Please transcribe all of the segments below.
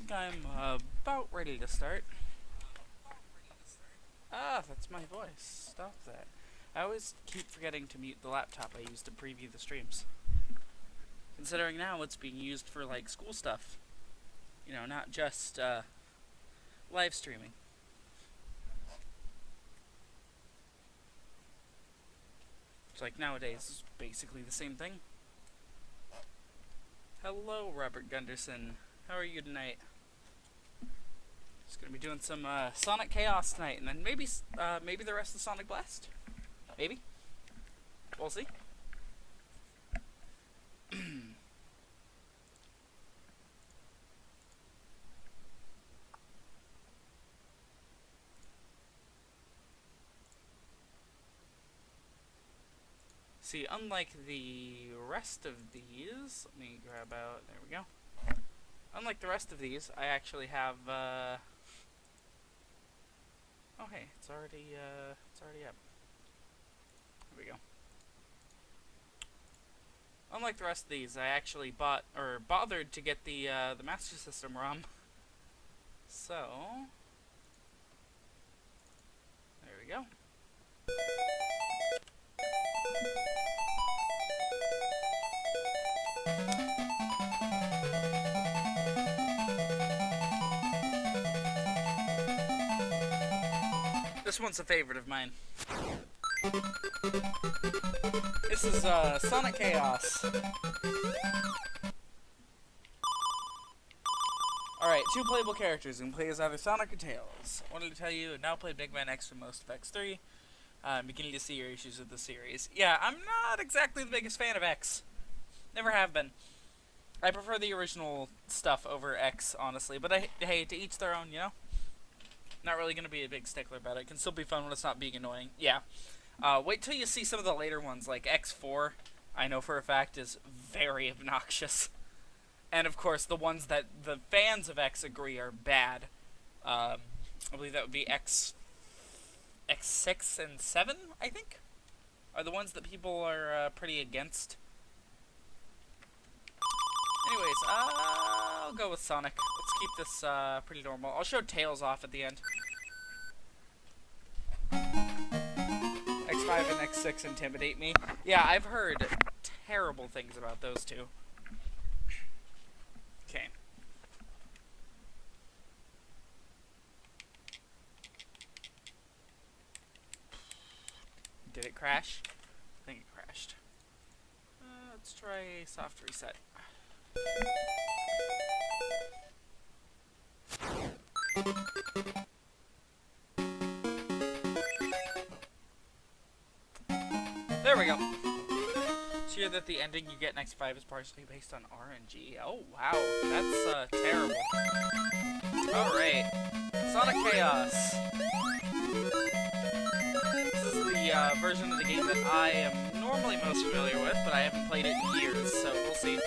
think I'm about ready to start. Ah, that's my voice. Stop that. I always keep forgetting to mute the laptop I use to preview the streams. Considering now it's being used for, like, school stuff. You know, not just, live streaming. It's like nowadays, it's basically the same thing. Hello, Robert Gunderson. How are you tonight? Just gonna be doing some Sonic Chaos tonight, and then maybe the rest of Sonic Blast. Maybe. We'll see. See, unlike the rest of these, let me grab out, there we go. Unlike the rest of these, I actually have, oh hey, it's already up. There we go. Unlike the rest of these, I actually bothered to get the Master System ROM. So, there we go. This one's a favorite of mine. This is Sonic Chaos. Alright, two playable characters. You can play as either Sonic or Tails. I wanted to tell you, I've now played Mega Man X for most of X3. I'm beginning to see your issues with the series. Yeah, I'm not exactly the biggest fan of X. Never have been. I prefer the original stuff over X, honestly. But hey, to each their own, you know? Not really going to be a big stickler about it. It can still be fun when it's not being annoying. Yeah. Wait till you see some of the later ones, like X4, I know for a fact is very obnoxious. And of course, the ones that the fans of X agree are bad. I believe that would be X6 and 7, I think, are the ones that people are pretty against. Anyways, I'll go with Sonic. Let's keep this pretty normal. I'll show Tails off at the end. X5 and X6 intimidate me. Yeah, I've heard terrible things about those two. Okay. Did it crash? I think it crashed. Let's try a soft reset. There we go. It's here that the ending you get in X5 is partially based on RNG. Oh wow, that's terrible. Alright. Sonic Chaos. This is the version of the game that I am normally most familiar with, but I haven't played it in years, so we'll see.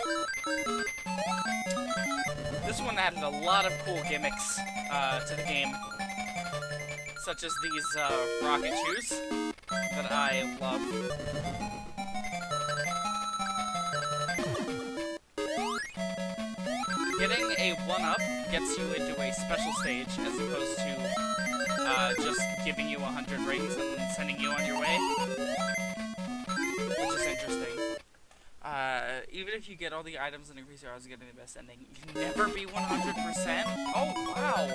This one added a lot of cool gimmicks to the game, such as these rocket shoes that I love. Getting a 1-up gets you into a special stage as opposed to just giving you 100 rings and sending you on your way, which is interesting. Even if you get all the items and increase your odds of getting the best ending, you can never be 100%? Oh, wow!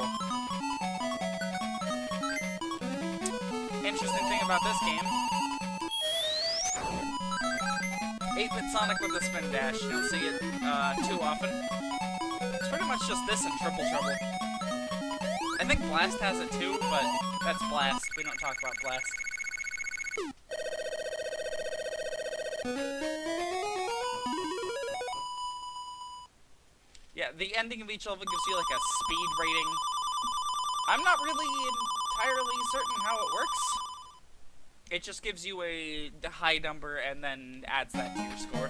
Interesting thing about this game, 8-bit Sonic with a spin dash. You don't see it too often. It's pretty much just this and Triple Trouble. I think Blast has it too, but that's Blast. We don't talk about Blast. Yeah, the ending of each level gives you like a speed rating. I'm not really entirely certain how it works. It just gives you a high number and then adds that to your score.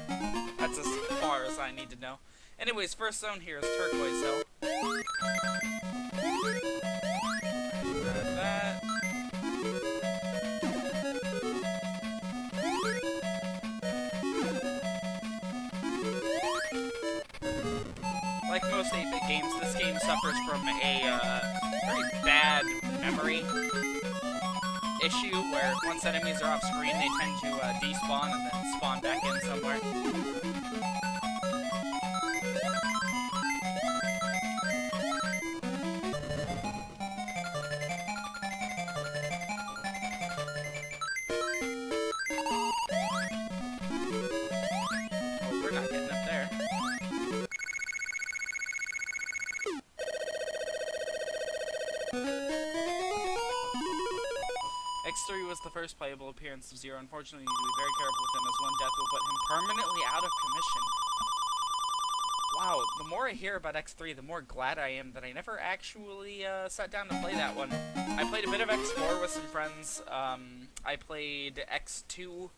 That's as far as I need to know. Anyways, first zone here is Turquoise Hill. Grab that. Like most 8-bit games, this game suffers from a very bad memory issue where once enemies are off screen, they tend to despawn and then spawn back in somewhere. Oh, we're not getting up there. X3 was the first playable appearance of Zero. Unfortunately, you need to be very careful with him, as one death will put him permanently out of commission. Wow, the more I hear about X3, the more glad I am that I never actually sat down to play that one. I played a bit of X4 with some friends. I played X2,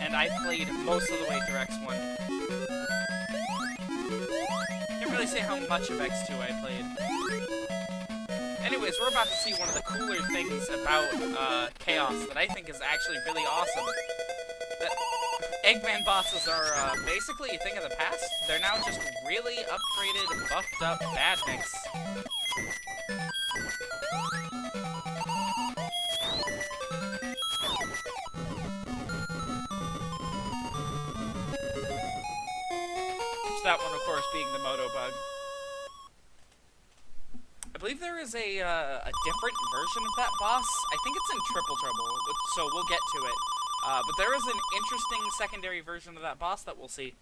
and I played most of the way through X1. Can't really say how much of X2 I played. Anyways, we're about to see one of the cooler things about Chaos that I think is actually really awesome. That Eggman bosses are basically a thing of the past. They're now just really upgraded, buffed up bad mix. That one, of course, being the Moto Bug. I believe there is a different version of that boss. I think it's in Triple Trouble, so we'll get to it. But there is an interesting secondary version of that boss that we'll see.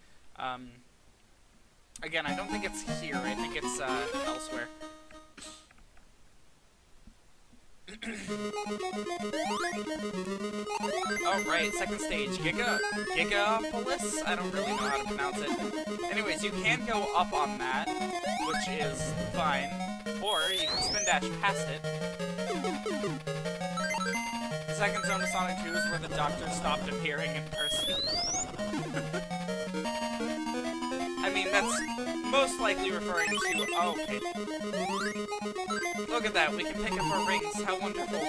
Again, I don't think it's here. I think it's elsewhere. Oh, right, second stage. Gigapolis? I don't really know how to pronounce it. Anyways, you can go up on that, which is fine. Or you can spin dash past it. The second zone of Sonic 2 is where the Doctor stopped appearing in person. I mean, that's most likely referring to... Oh, okay. Look at that, we can pick up our rings, how wonderful.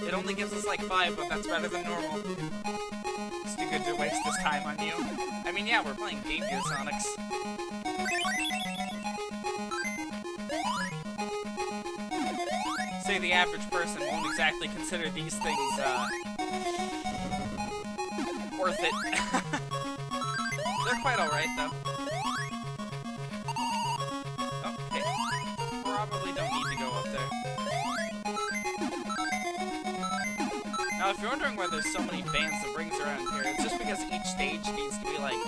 It only gives us like 5, but that's better than normal. It's too good to waste this time on you. I mean, yeah, we're playing Game Gear Sonics. Say the average person won't exactly consider these things, worth it. They're quite alright, though. Probably don't need to go up there. Now, if you're wondering why there's so many bands of rings around here, it's just because each stage needs to be, like,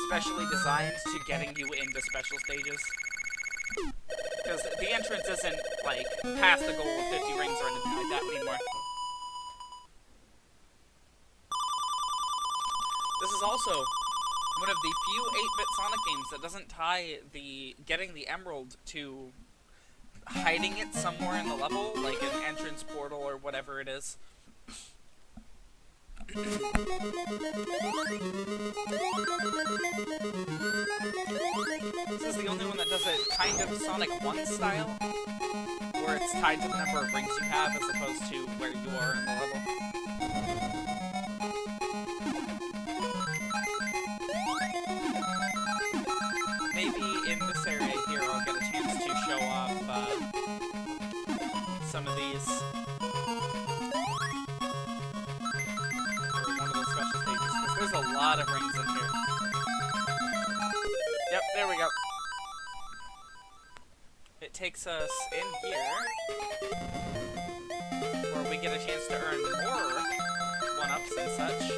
specially designed to getting you into special stages. Because the entrance isn't, like, past the goal of 50 rings or anything like that anymore. This is also one of the few 8-bit Sonic games that doesn't tie the getting the emerald to hiding it somewhere in the level, like an entrance portal or whatever it is. This is the only one that does it kind of Sonic 1 style, where it's tied to the number of rings you have as opposed to where you are in the level. Maybe in this area here I'll get a chance to show off some of these. One of those special stages, because there's a lot of rings in here. Yep, there we go. It takes us in here, where we get a chance to earn more one-ups and such.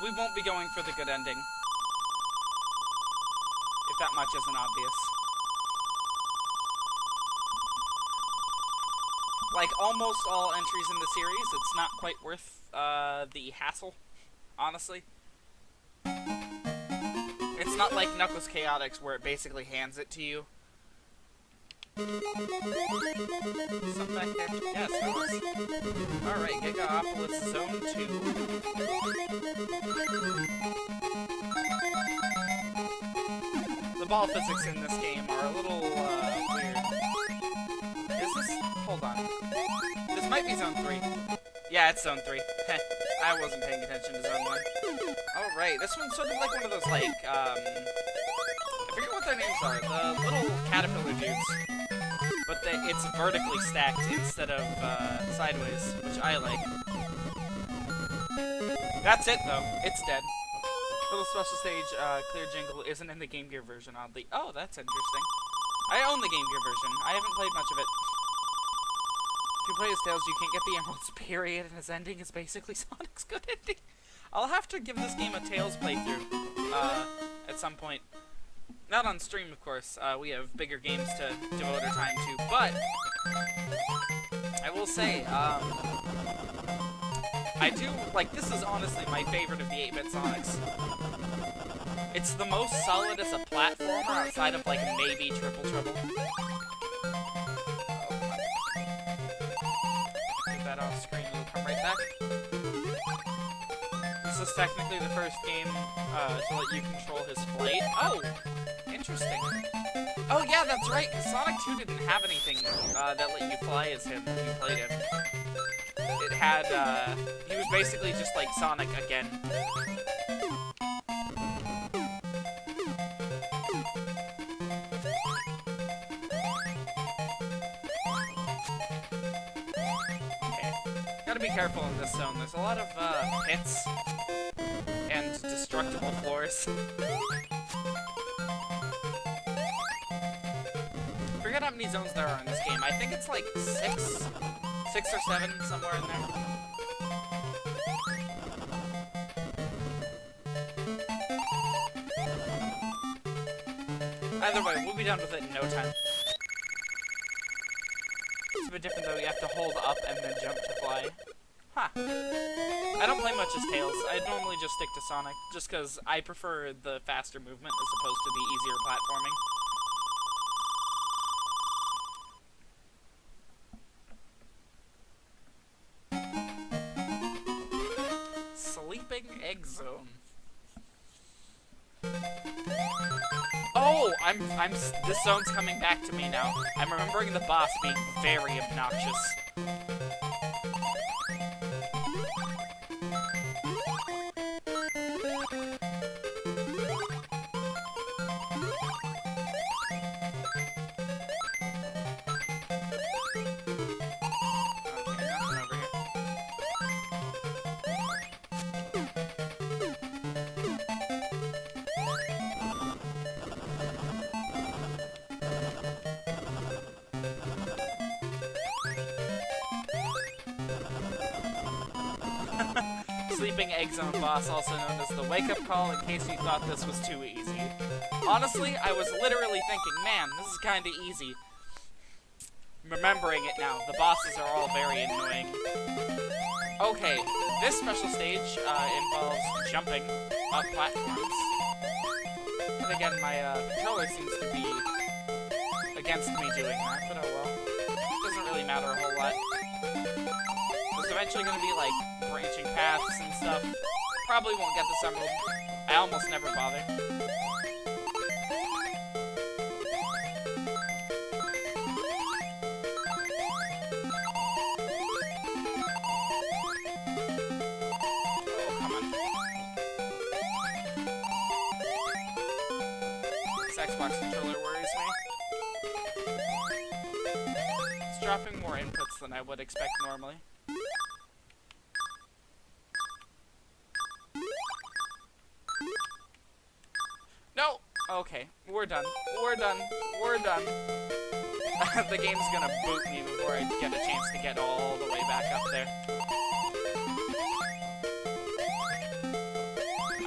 We won't be going for the good ending. If that much isn't obvious. like almost all entries in the series, it's not quite worth the hassle, honestly. It's not like Knuckles Chaotix where it basically hands it to you. Something back there? Yes, there was. Alright, Gigaopolis Zone 2. The ball physics in this game are a little, weird. Is this? Hold on. This might be Zone 3. Yeah, it's Zone 3. I wasn't paying attention to Zone 1. Alright, this one's sort of like one of those, like, I forget what their names are. The little caterpillar dudes. But it's vertically stacked instead of, sideways, which I like. That's it, though. It's dead. Little special stage, Clear Jingle isn't in the Game Gear version, oddly. Oh, that's interesting. I own the Game Gear version. I haven't played much of it. If you play as Tails, you can't get the Emeralds, period, and his ending is basically Sonic's good ending. I'll have to give this game a Tails playthrough, at some point. Not on stream, of course. We have bigger games to devote our time to, but I will say, I do, like, this is honestly my favorite of the 8-bit Sonics. It's the most solid as a platformer outside of, like, maybe Triple Trouble. Get that off screen, we'll come right back. This is technically the first game to let you control his flight. Oh! Interesting. Oh yeah, that's right, because Sonic 2 didn't have anything that let you fly as him when you played him. It had, he was basically just like Sonic again. Okay. Gotta be careful in this zone. There's a lot of, pits and destructible floors. I forget how many zones there are in this game. I think it's like 6 or 7, somewhere in there. Either way, we'll be done with it in no time. It's a bit different though, you have to hold up and then jump to fly. Huh. I don't play much as Tails. I normally just stick to Sonic, just because I prefer the faster movement as opposed to the easier platforming. Sleeping Egg Zone. Oh, this zone's coming back to me now. I'm remembering the boss being very obnoxious. Sleeping Egg Zone boss, also known as the wake-up call, in case you thought this was too easy. Honestly, I was literally thinking, man, this is kinda easy. Remembering it now, the bosses are all very annoying. Okay, this special stage involves jumping up platforms. But again, my controller seems to be against me doing that, but oh well. Doesn't really matter a whole lot. There's eventually going to be, like, branching paths and stuff. Probably won't get this emerald. I almost never bother. Oh, come on. This Xbox controller worries me. It's dropping more inputs than I would expect normally. No! Okay, we're done. We're done. We're done. The game's gonna boot me before I get a chance to get all the way back up there.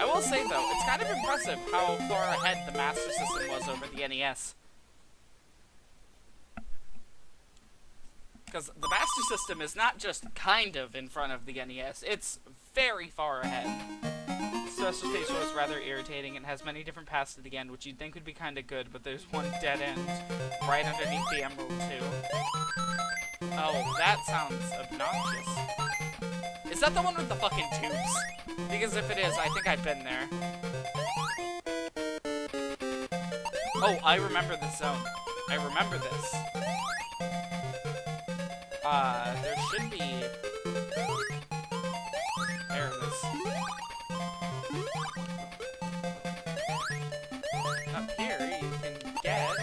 I will say, though, it's kind of impressive how far ahead the Master System was over the NES. Because because the Master System is not just kind of in front of the NES, it's very far ahead. Special stage was rather irritating and has many different paths to the end, which you'd think would be kind of good, but there's one dead end right underneath the Emerald too. Oh, that sounds obnoxious. Is that the one with the fucking tubes? Because if it is, I think I've been there. Oh, I remember this zone. I remember this. There should be... There it is. Up here, you can get...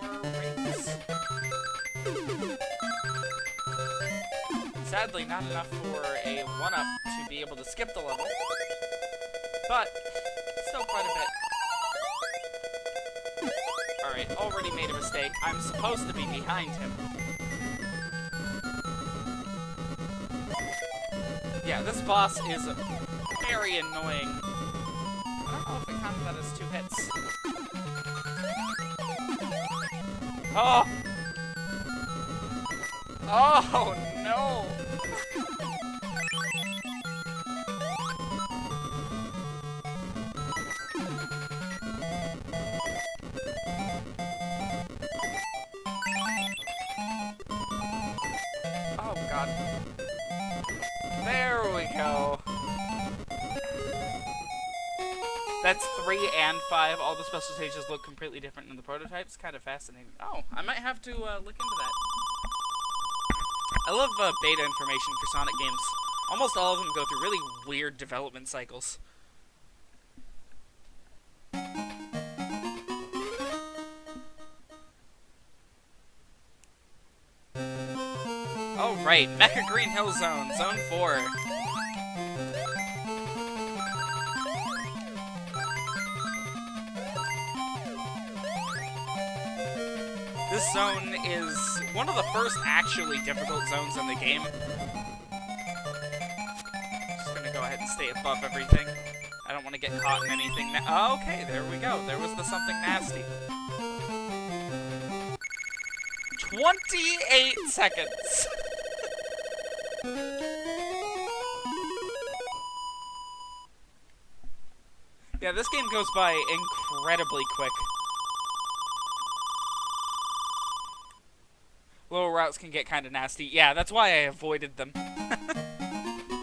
more rings. Sadly, not enough for a 1-up to be able to skip the level. But, still quite a bit. Alright, already made a mistake. I'm supposed to be behind him. Yeah, this boss is very annoying. I don't know if I counted that as 2 hits. Oh! Oh, no! Oh, God. There we go. That's 3 and 5. All the special stages look completely different in the prototypes. Kind of fascinating. Oh, I might have to look into that. I love beta information for Sonic games. Almost all of them go through really weird development cycles. Oh, right. Mecha Green Hill Zone. Zone 4. This zone is one of the first actually difficult zones in the game. Just gonna go ahead and stay above everything. I don't want to get caught in anything. Oh, okay, there we go. There was the something nasty. 28 seconds. Yeah, this game goes by incredibly quick. Lower routes can get kind of nasty. Yeah, that's why I avoided them.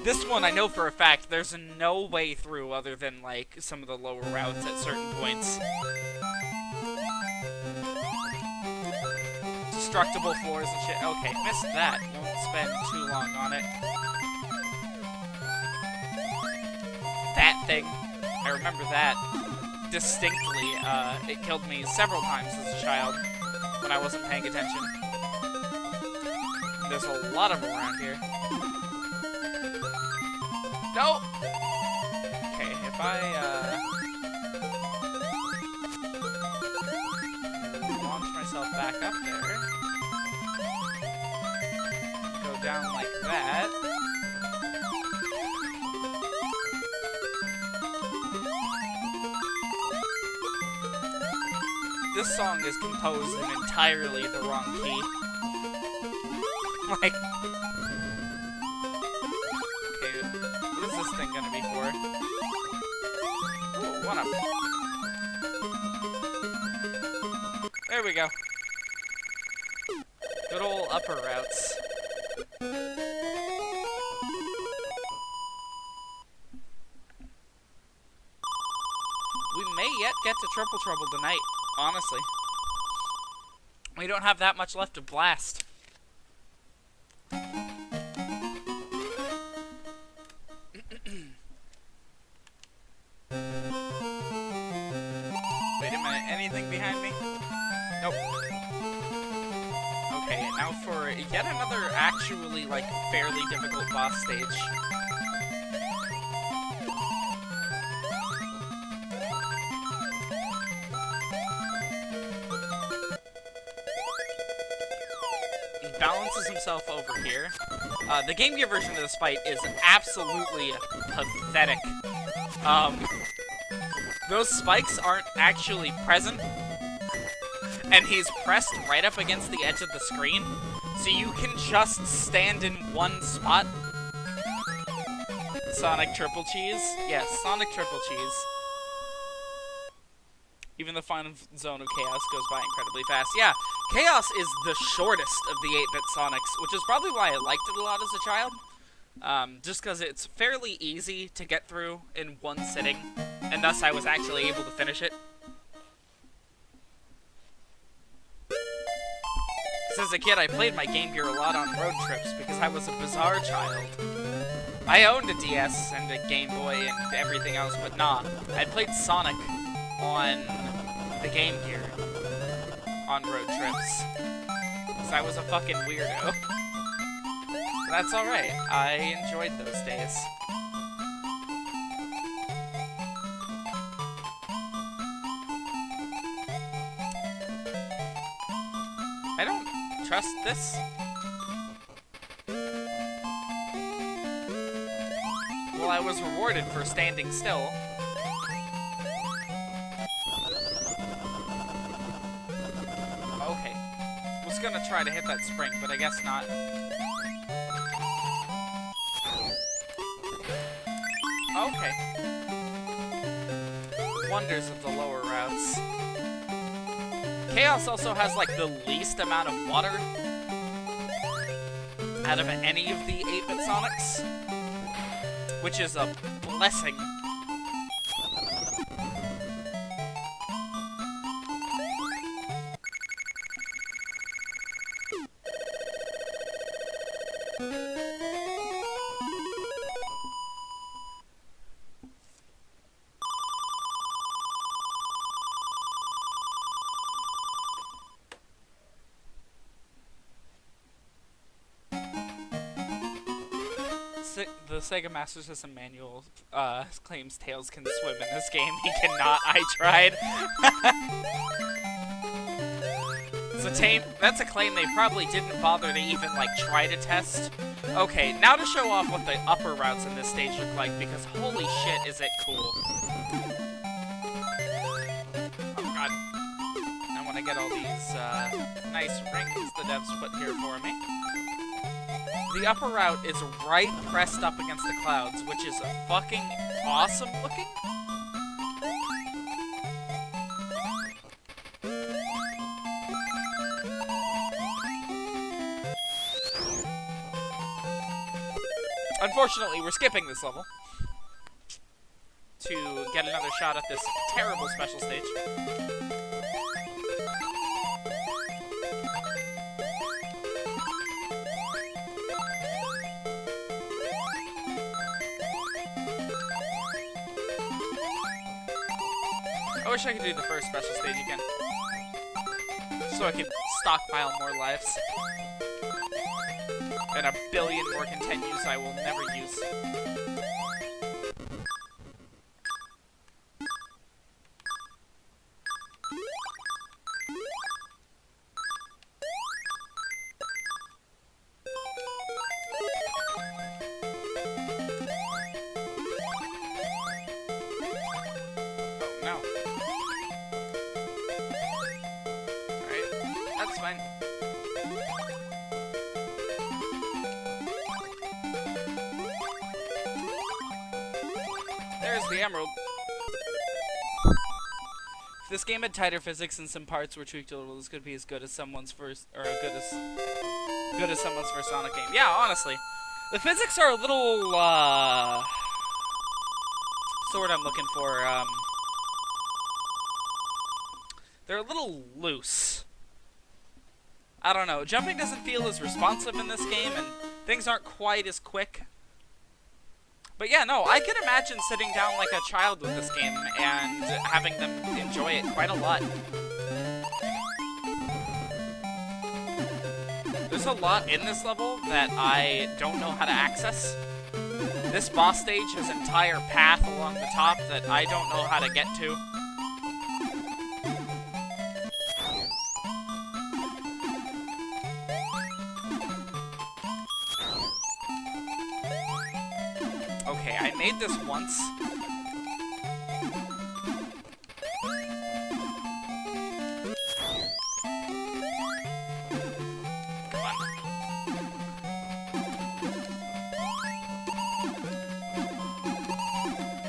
This one, I know for a fact, there's no way through other than, like, some of the lower routes at certain points. Destructible floors and shit. Okay, missed that. Won't spend too long on it. That thing. I remember that distinctly. It killed me several times as a child when I wasn't paying attention. There's a lot of them around here. No! Okay, if I, launch myself back up there, go down like that. This song is composed in entirely the wrong key. Like, okay, what is this thing gonna be for? Ooh, 1-up. There we go. Good old upper routes. We may yet get to Triple Trouble tonight, honestly. We don't have that much left to blast. Wait a minute, anything behind me? Nope. Okay, now for yet another actually, like, fairly difficult boss stage. He balances himself over here. The Game Gear version of this fight is absolutely pathetic. Those spikes aren't actually present. and he's pressed right up against the edge of the screen, so you can just stand in one spot. Sonic Triple Cheese? Yes, Sonic Triple Cheese. Even the final zone of Chaos goes by incredibly fast. Yeah, Chaos is the shortest of the 8-bit Sonics, which is probably why I liked it a lot as a child. Just because it's fairly easy to get through in one sitting, and thus I was actually able to finish it. As a kid, I played my Game Gear a lot on road trips because I was a bizarre child. I owned a DS and a Game Boy and everything else, but nah, I played Sonic on the Game Gear on road trips. Because I was a fucking weirdo. But that's alright, I enjoyed those days. I don't trust this. Well, I was rewarded for standing still. Okay. Was gonna try to hit that spring, but I guess not. Okay. Wonders of the lower routes. Chaos also has, like, the least amount of water out of any of the 8-bit Sonics, which is a blessing. The Sega Master System manual claims Tails can swim in this game. He cannot. I tried. That's a claim they probably didn't bother to even, like, try to test. Okay, now to show off what the upper routes in this stage look like, because holy shit is it cool. Oh god. I want to get all these nice rings the devs put here for me. The upper route is right pressed up against the clouds, which is fucking awesome looking. Unfortunately, we're skipping this level to get another shot at this terrible special stage. I wish I could do the first special stage again, so I could stockpile more lives. And a billion more continues I will never use. Oh no. Alright, that's fine. There's the emerald. If this game had tighter physics and some parts were tweaked a little, this could be as good as someone's first, or good as someone's first Sonic game. Yeah, honestly, the physics are a little, sort I'm looking for. They're a little loose. I don't know. Jumping doesn't feel as responsive in this game, and things aren't quite as quick. But yeah, no, I can imagine sitting down like a child with this game and having them enjoy it quite a lot. There's a lot in this level that I don't know how to access. This boss stage has an entire path along the top that I don't know how to get to. Okay, I made this once.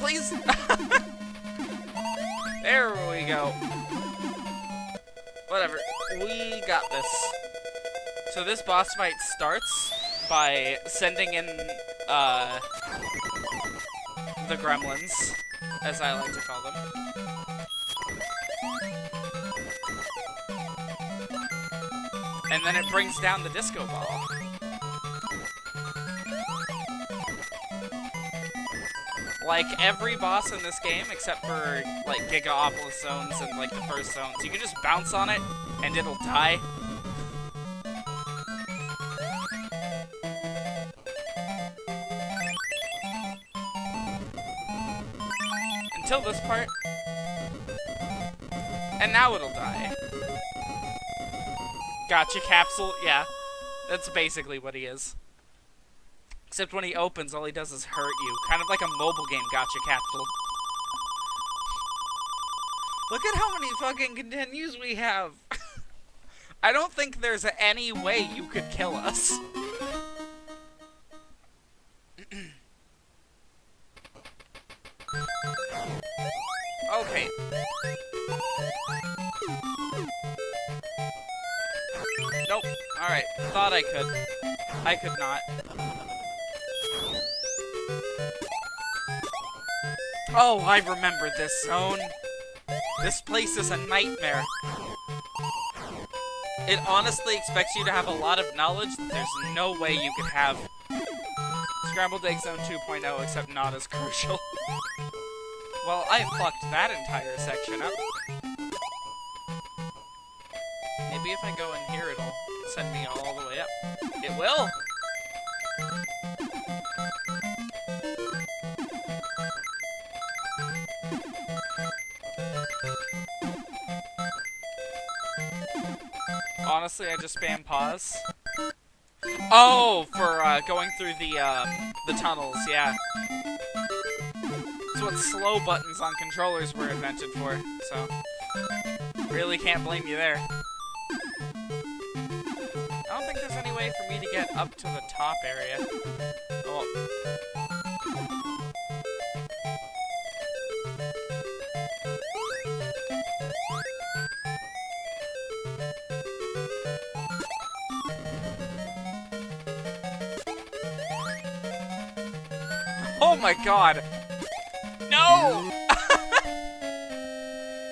please? There we go. Whatever. We got this. So this boss fight starts by sending in, the gremlins, as I like to call them. And then it brings down the disco ball. Like every boss in this game, except for like Gigaopolis zones and like the first zones, you can just bounce on it and it'll die. Until this part. And now it'll die. Gotcha capsule, yeah. That's basically what he is. Except when he opens, all he does is hurt you. Kind of like a mobile game gotcha capsule. Look at how many fucking continues we have. I don't think there's any way you could kill us. Okay. Nope. Alright. Thought I could. I could not. Oh, I remember this zone. This place is a nightmare. It honestly expects you to have a lot of knowledge that there's no way you could have. Scrambled Egg Zone 2.0, except not as crucial. Well, I fucked that entire section up. Maybe if I go in here, it'll send me all the way up. It will! Honestly, I just spam pause. Oh, for going through the tunnels, yeah. That's what slow buttons on controllers were invented for, so really can't blame you there. I don't think there's any way for me to get up to the top area. Oh. Oh my god! No!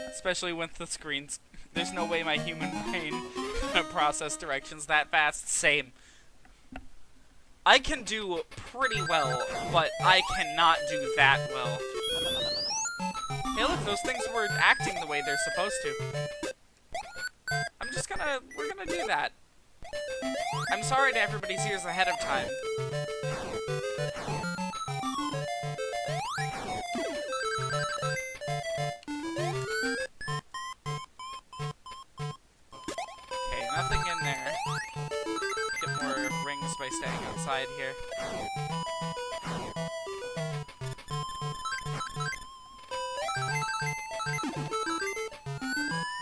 Especially with the screens. There's no way my human brain can process directions that fast. Same. I can do pretty well, but I cannot do that well. Hey look, those things were acting the way they're supposed to. We're gonna do that. I'm sorry to everybody's ears ahead of time. Nothing in there. Get more rings by staying outside here.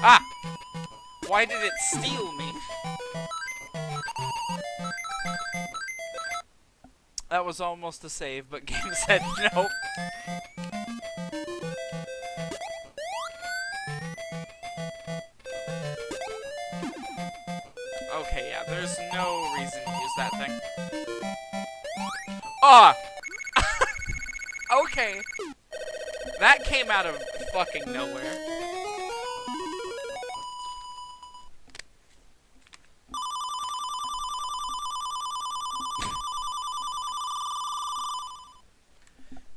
Ah! Why did it steal me? That was almost a save, but game said nope. Okay, yeah, there's no reason to use that thing. Ah! Okay. That came out of fucking nowhere.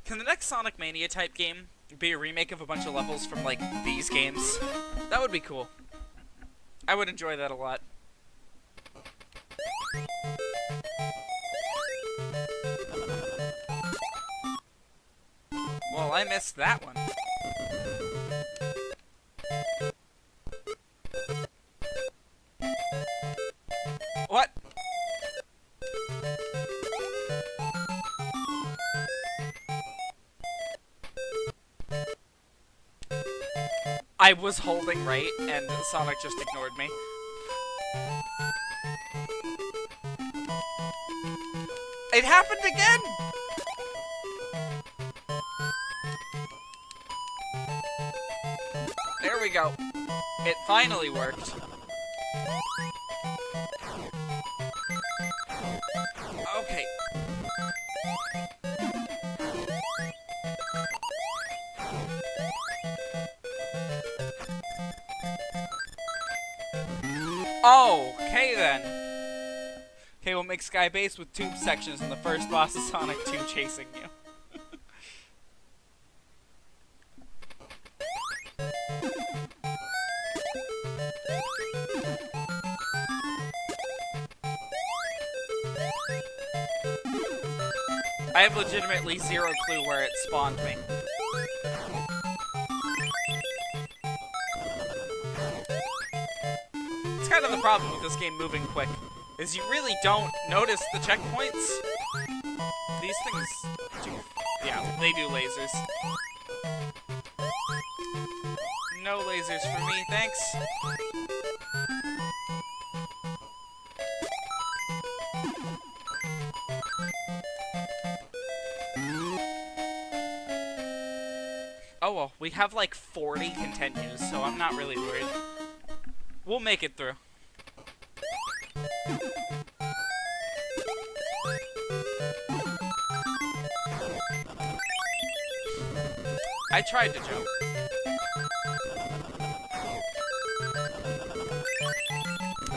Can the next Sonic Mania type game be a remake of a bunch of levels from, like, these games? That would be cool. I would enjoy that a lot. Well, I missed that one. What? I was holding right, and Sonic just ignored me. It happened again! we go. It finally worked. Okay. Oh, okay then. Okay, we'll make Sky Base with tube sections, and the first boss is Sonic 2 chasing you. I have legitimately zero clue where it spawned me. It's kind of the problem with this game moving quick, is you really don't notice the checkpoints. These things do, yeah, they do lasers. No lasers for me, thanks. Oh well, we have like 40 continues, so I'm not really worried. We'll make it through. I tried to jump.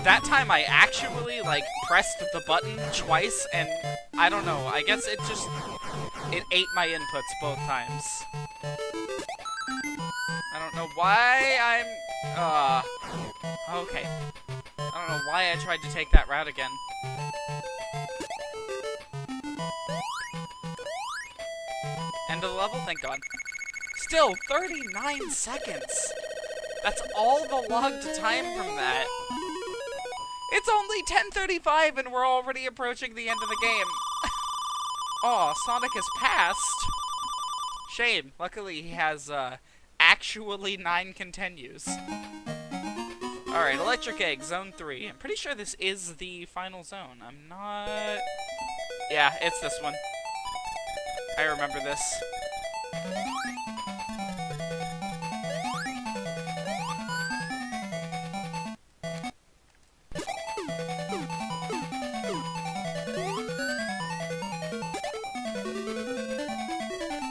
That time I actually, like, pressed the button twice, and I don't know, I guess it ate my inputs both times. I don't know why okay. I don't know why I tried to take that route again. End of the level? Thank God. Still, 39 seconds! That's all the logged time from that. It's only 10:35 and we're already approaching the end of the game. Aw, Sonic has passed. Shame. Luckily he has, actually 9 continues. Alright, Electric Egg, Zone 3. I'm pretty sure this is the final zone. I'm not... Yeah, it's this one. I remember this.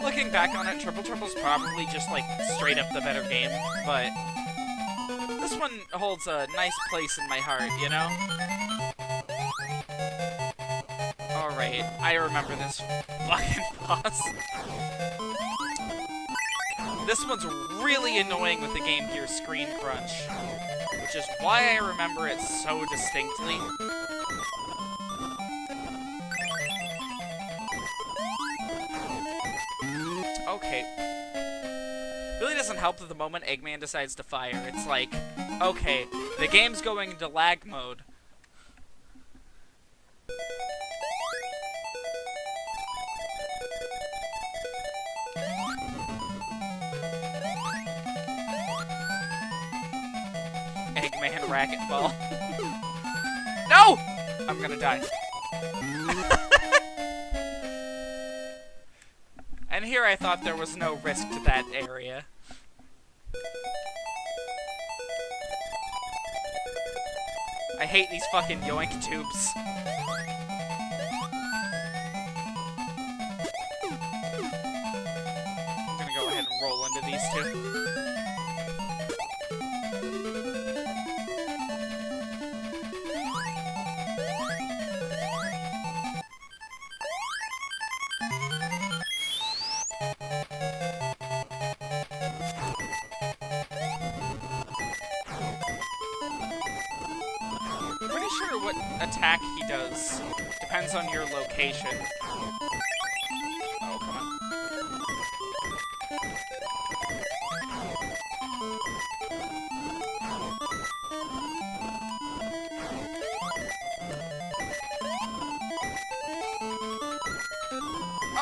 Looking back on it, Triple Trouble's probably just, like, straight up the better game, but this one holds a nice place in my heart, you know? Alright, I remember this fucking boss. This one's really annoying with the Game Gear screen crunch, which is why I remember it so distinctly. Okay. Really doesn't help that the moment Eggman decides to fire, it's like, okay, the game's going into lag mode. Eggman racquetball. No! I'm gonna die. And here I thought there was no risk to that area. I hate these fucking yoink tubes. I'm gonna go ahead and roll into these two. What attack he does depends on your location. Oh, come on.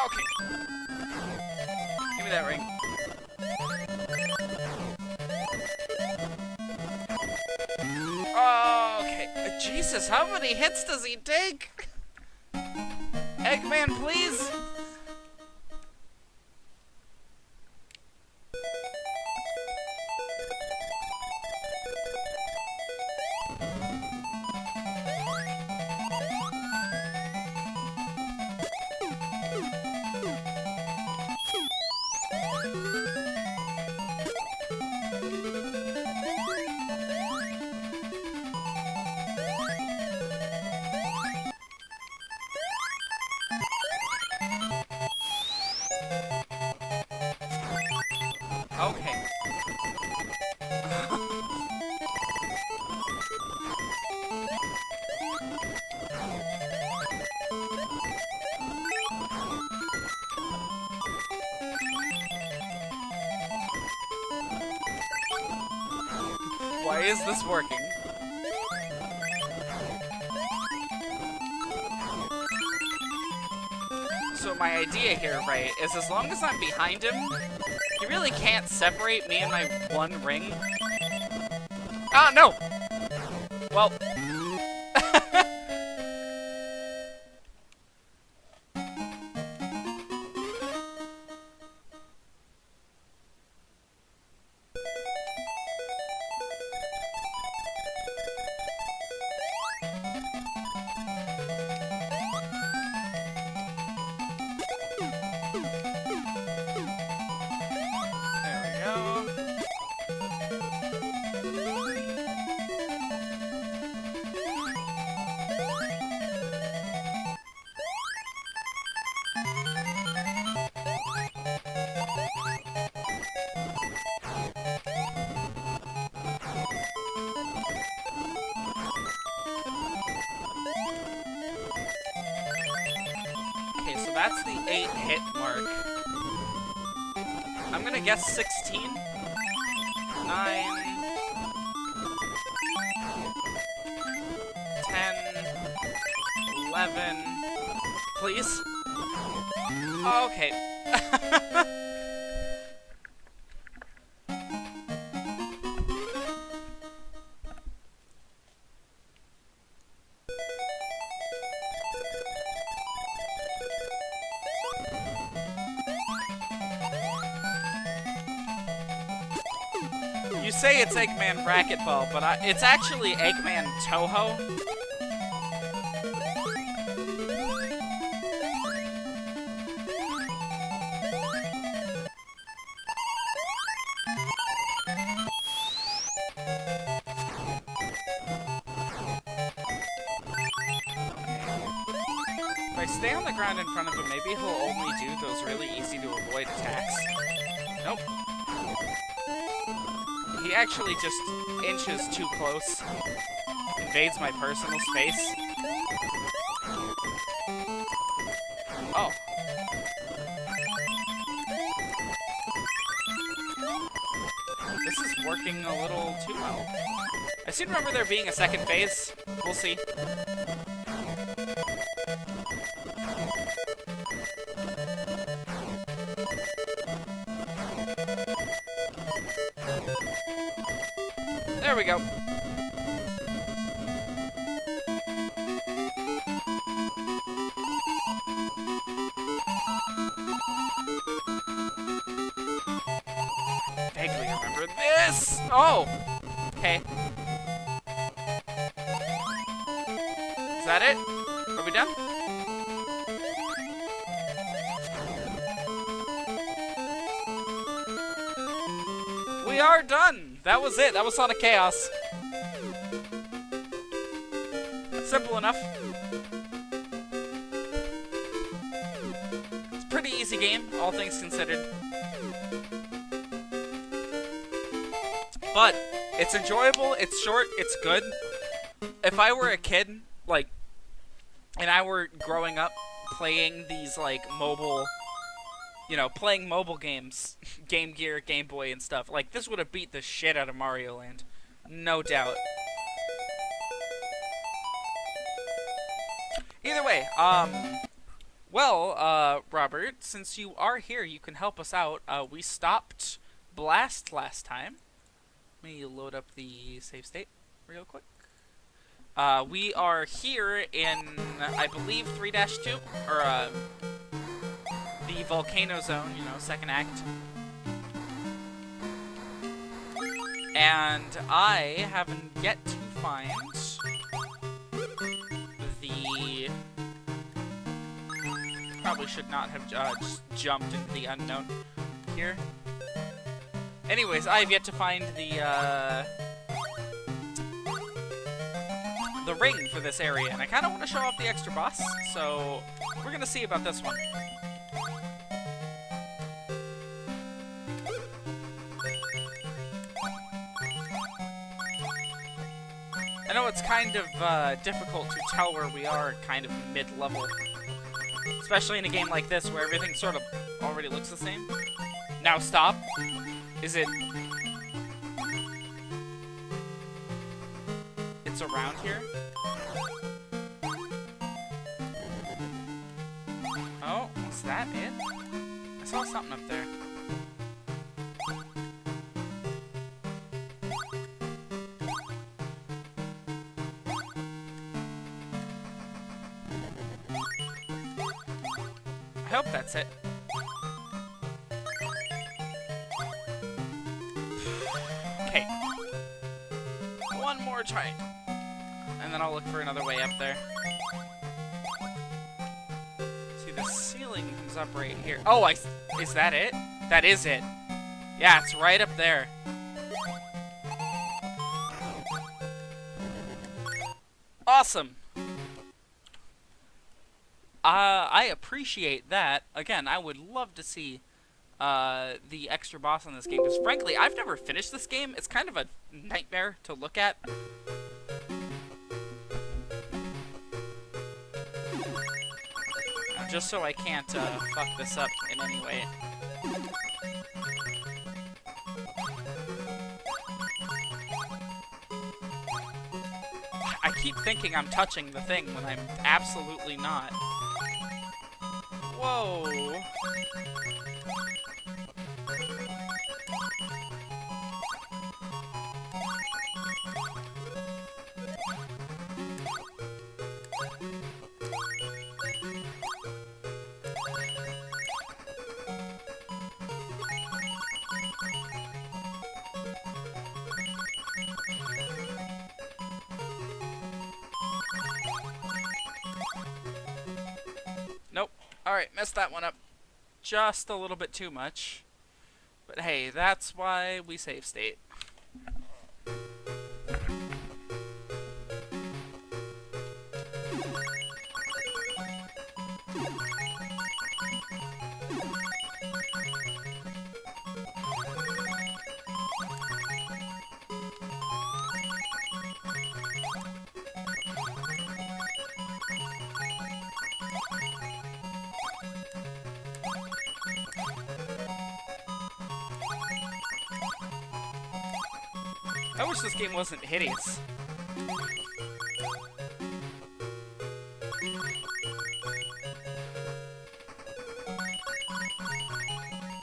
Okay. Give me that ring. Okay. Jesus, how many hits does he take? Eggman, please? Okay. Why is this working? So my idea here, right, is as long as I'm behind him, he really can't separate me and my one ring. Ah, no! Well... Okay, so that's the 8-hit mark. I'm gonna guess 16? 9... 10... 11... Please? Oh, okay. You say it's Eggman Racquetball, but it's actually Eggman Toho. If I stay on the ground in front of him, maybe he'll only do those really easy to avoid attacks. Nope. He actually just inches too close. Invades my personal space. Oh. This is working a little too well. I seem to remember there being a second phase. We'll see. There we go. Vaguely remember this! Oh! Okay. Is that it? Are we done? We are done! That was it. That was Sonic Chaos. Simple enough. It's a pretty easy game, all things considered. But it's enjoyable, it's short, it's good. If I were a kid, like, and I were growing up playing these, like, mobile... You know, playing mobile games, Game Gear, Game Boy, and stuff. Like, this would have beat the shit out of Mario Land. No doubt. Either way, well, Robert, since you are here, you can help us out. We stopped Blast last time. Let me load up the save state real quick. We are here in, I believe, 3-2, or, the Volcano Zone, you know, second act. And I haven't yet to find the... Probably should not have just jumped into the unknown here. Anyways, I have yet to find the ring for this area, and I kind of want to show off the extra boss, so we're gonna see about this one. I know it's kind of difficult to tell where we are kind of mid-level, especially in a game like this where everything sort of already looks the same. Now stop. Is it... It's around here? Oh, was that it? I saw something up there. I hope that's it. Okay. One more try. And then I'll look for another way up there. See, the ceiling comes up right here. Oh, is that it? That is it. Yeah, it's right up there. Awesome. I appreciate that. Again, I would love to see the extra boss on this game, because frankly, I've never finished this game. It's kind of a nightmare to look at. Just so I can't fuck this up in any way. I keep thinking I'm touching the thing when I'm absolutely not. Whoa. Nope. Alright, messed that one up just a little bit too much. But hey, that's why we save state. I wish this game wasn't hideous.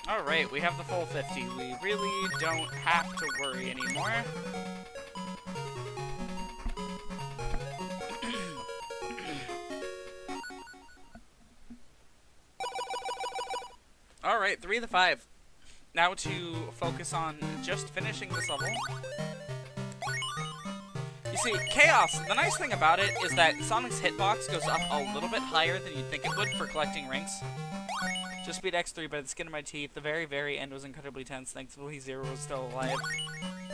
Alright, we have the full 50. We really don't have to worry anymore. Alright, 3 of the 5. Now to focus on just finishing this level. You see, Chaos, the nice thing about it is that Sonic's hitbox goes up a little bit higher than you'd think it would for collecting rings. Just beat X3 by the skin of my teeth. The very, very end was incredibly tense. Thankfully, Zero was still alive.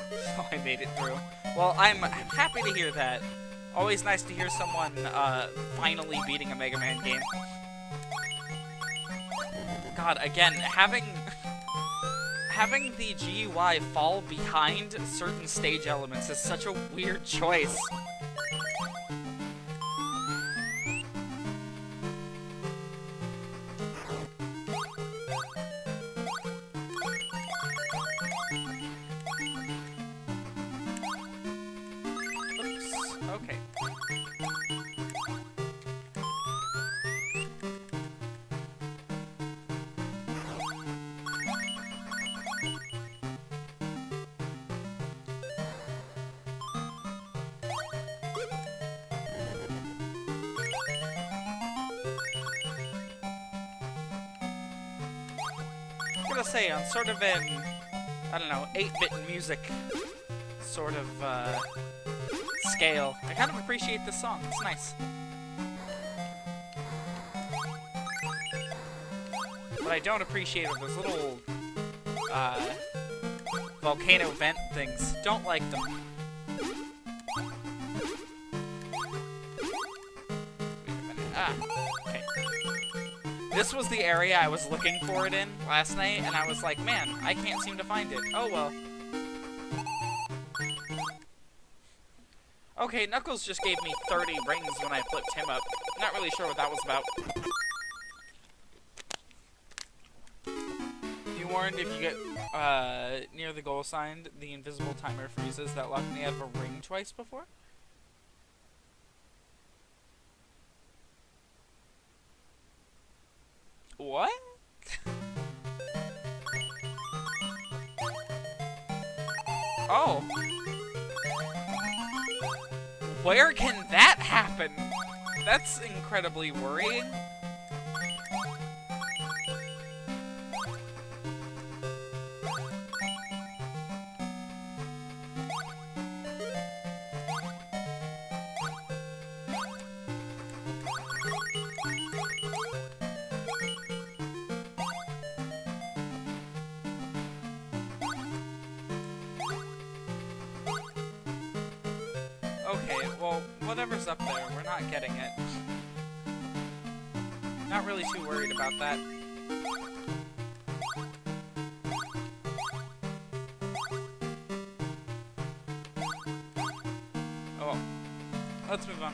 So I made it through. Well, I'm happy to hear that. Always nice to hear someone finally beating a Mega Man game. God, again, having the GUI fall behind certain stage elements is such a weird choice. Oops. Okay. I'm gonna say, on sort of an, I don't know, 8-bit music sort of scale. I kind of appreciate this song. It's nice. What I don't appreciate are those little volcano vent things. Don't like them. Wait a minute. Ah, okay. This was the area I was looking for it in last night, and I was like, man, I can't seem to find it. Oh well. Okay, Knuckles just gave me 30 rings when I flipped him up. Not really sure what that was about. Be warned, if you get near the goal sign, the invisible timer freezes. That locked me out of a ring twice before. What? Oh. Where can that happen? That's incredibly worrying. Okay, well, whatever's up there, we're not getting it. Not really too worried about that. Oh well. Let's move on.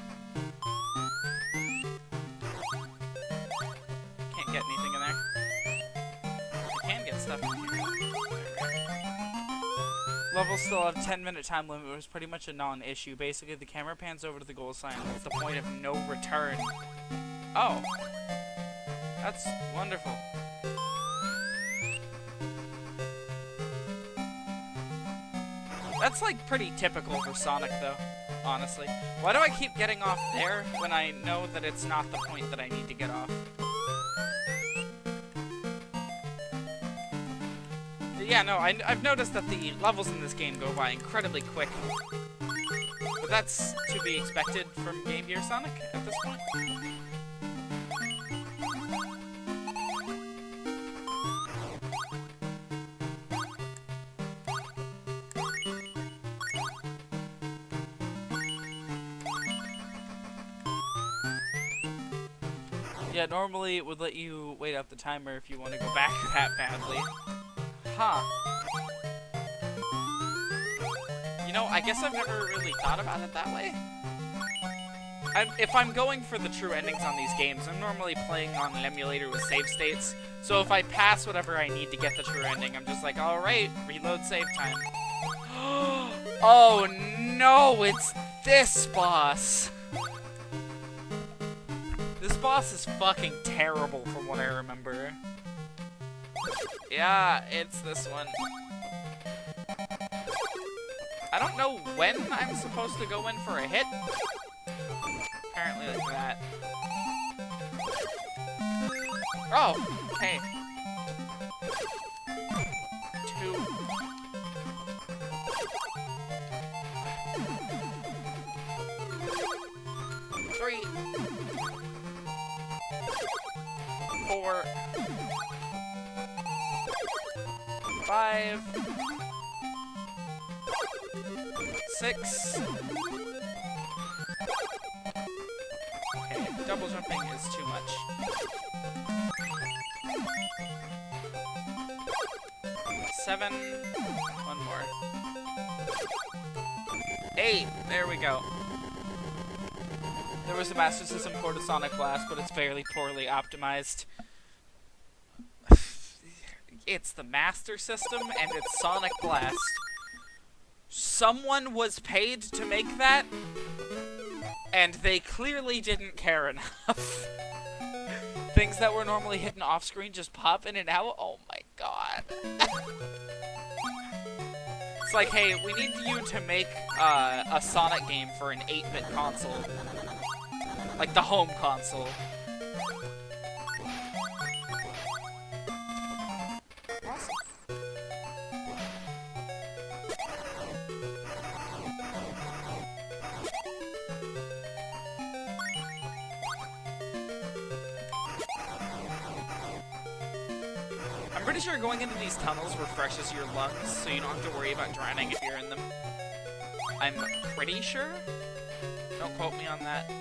Can't get anything in there. I can get stuff in here. Levels still have 10-minute time limit. It was pretty much a non-issue. Basically, the camera pans over to the goal sign. That's the point of no return. Oh. That's wonderful. That's, like, pretty typical for Sonic, though, honestly. Why do I keep getting off there when I know that it's not the point that I need to get off? Yeah, no, I've noticed that the levels in this game go by incredibly quick. But that's to be expected from Game Gear Sonic at this point. Yeah, normally it would let you wait out the timer if you want to go back that badly. Huh. You know, I guess I've never really thought about it that way. If I'm going for the true endings on these games, I'm normally playing on an emulator with save states. So if I pass whatever I need to get the true ending, I'm just like, alright, reload save time. Oh no, it's this boss! This boss is fucking terrible from what I remember. Yeah, it's this one. I don't know when I'm supposed to go in for a hit. Apparently like that. Oh, okay. 2. 3. 4. 5. 6. Okay, double jumping is too much. 7. 1 more. 8. There we go. There was a Master System port of Sonic Blast, but it's fairly poorly optimized. It's the Master System, and it's Sonic Blast. Someone was paid to make that, and they clearly didn't care enough. Things that were normally hidden off-screen just pop in and out. Oh my god. It's like, hey, we need you to make a Sonic game for an 8-bit console. Like the home console. Awesome. pretty sure going into these tunnels refreshes your lungs, so you don't have to worry about drowning if you're in them. I'm pretty sure? Don't quote me on that.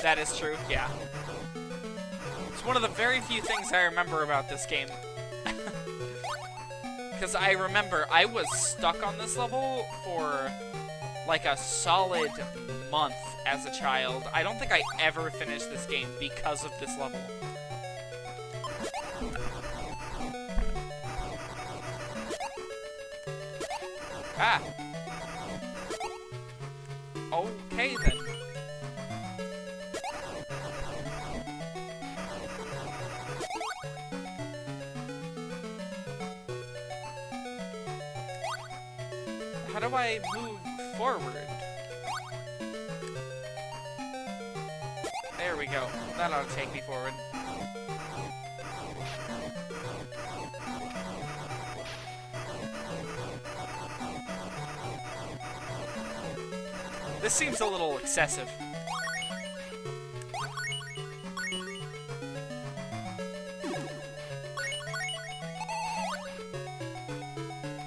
That is true, yeah. It's one of the very few things I remember about this game. Because I remember I was stuck on this level for like a solid month as a child. I don't think I ever finished this game because of this level. Ah. Okay then. How do I move forward? There we go. That ought to take me forward. This seems a little excessive.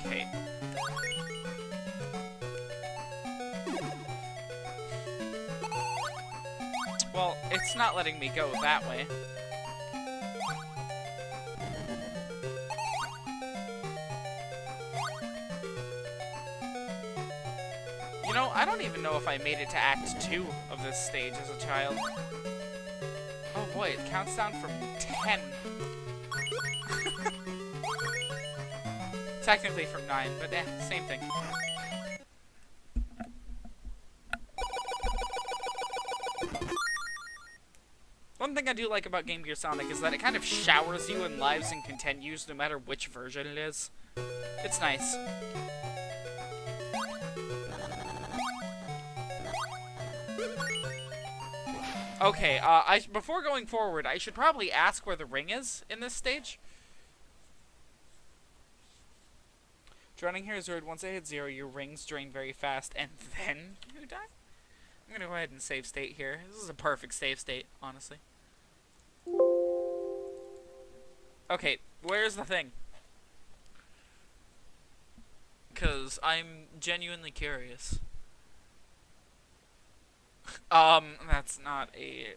Okay. Well, it's not letting me go that way. You know, I don't even know if I made it to Act 2 of this stage as a child. Oh boy, it counts down from 10. Technically from 9, but same thing. One thing I do like about Game Gear Sonic is that it kind of showers you in lives and continues no matter which version it is. It's nice. Okay, before going forward, I should probably ask where the ring is in this stage. Drowning here is weird. Once I hit 0, your rings drain very fast, and then you die? I'm gonna go ahead and save state here. This is a perfect save state, honestly. Okay, where's the thing? Because I'm genuinely curious. That's not a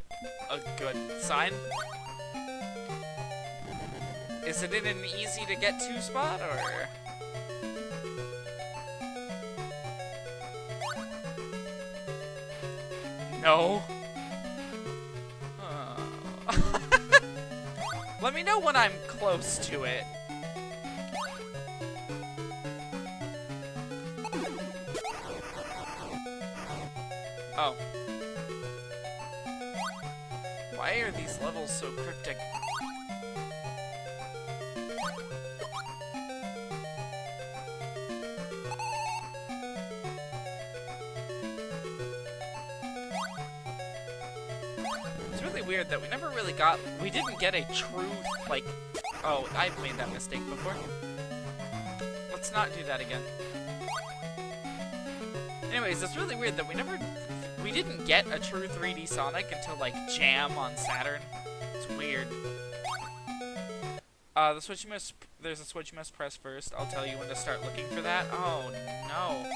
good sign. Is it in an easy to get to spot, or? No. Let me know when I'm close to it. Oh. Why are these levels so cryptic? It's really weird that we never really we didn't get a true, like, oh, I've made that mistake before. Let's not do that again. Anyways, it's really weird that we didn't get a true 3D Sonic until, like, Jam on Saturn. It's weird. There's a switch you must press first. I'll tell you when to start looking for that. Oh, no.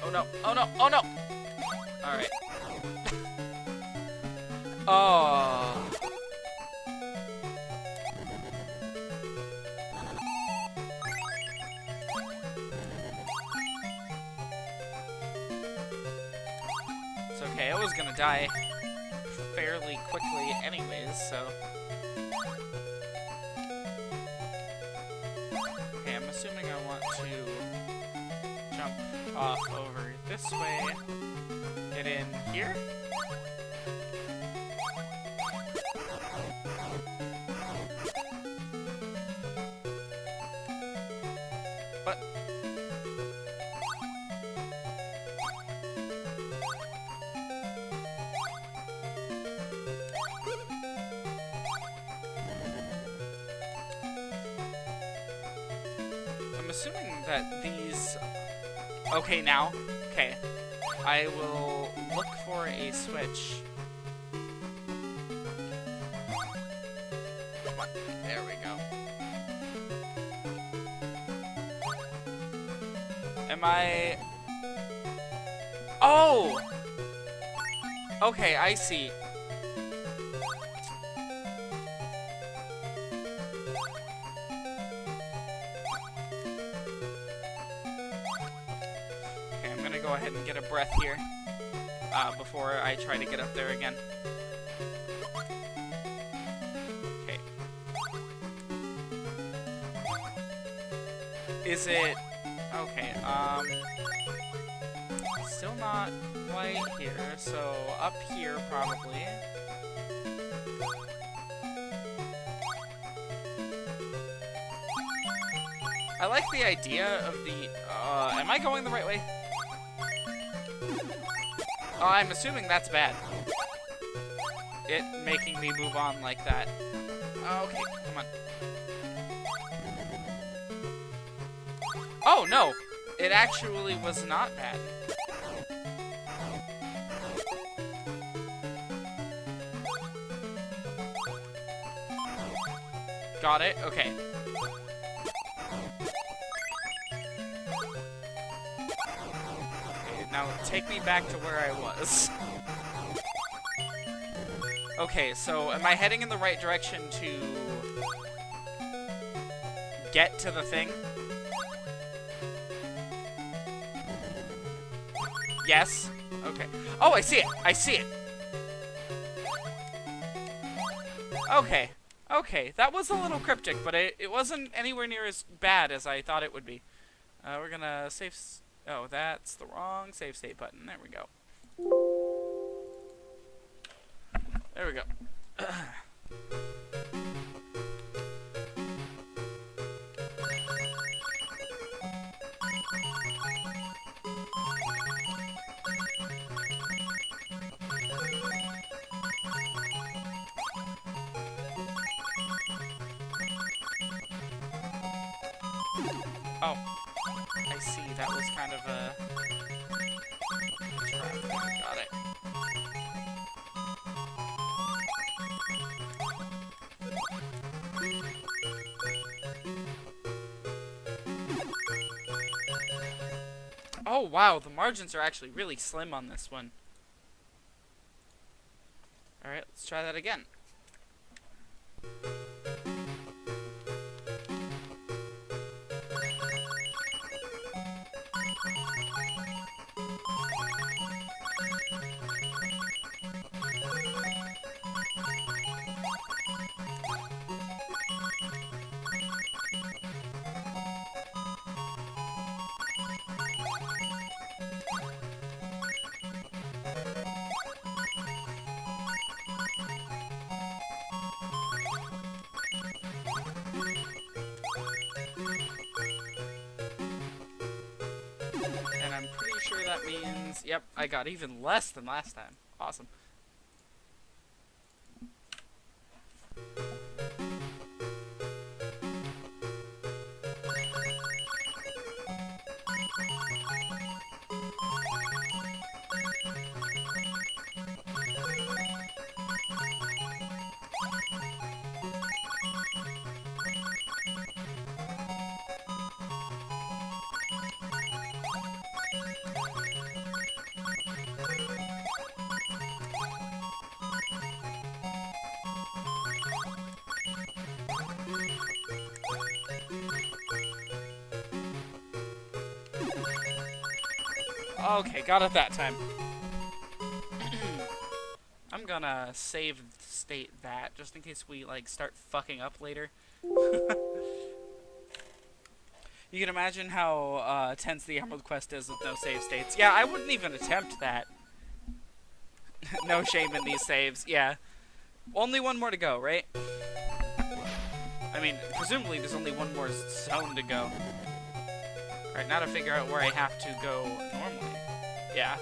Oh no, oh no, oh no! Alright. Oh. It's okay, I was gonna die fairly quickly anyways, so... Okay, I'm assuming I want to jump off over this way, get in here. But that these... Okay, now. Okay. I will look for a switch. Come on. There we go. Am I... Oh! Okay, I see. Okay, I'm gonna go ahead and get a breath here before I try to get up there again. Okay. Is it... Okay, still not quite here, so up here probably. I like the idea of the, am I going the right way? Oh, I'm assuming that's bad. It making me move on like that. Okay, come on. Oh, no! It actually was not bad. Got it? Okay. Okay, now take me back to where I was. Okay, so am I heading in the right direction to get to the thing? Yes? Okay. Oh, I see it! I see it! Okay. Okay, that was a little cryptic, but it wasn't anywhere near as bad as I thought it would be. We're gonna save... Oh, that's the wrong save state button. There we go. There we go. Oh, I see. That was kind of a trap. Got it. Oh, wow. The margins are actually really slim on this one. Alright, let's try that again. And I'm pretty sure that means... Yep, I got even less than last time. Awesome. Okay, got it that time. I'm gonna save state that, just in case we, like, start fucking up later. You can imagine how tense the Emerald Quest is with no save states. Yeah, I wouldn't even attempt that. No shame in these saves, yeah. Only one more to go, right? I mean, presumably there's only one more zone to go. Alright, now to figure out where I have to go normally. Yeah.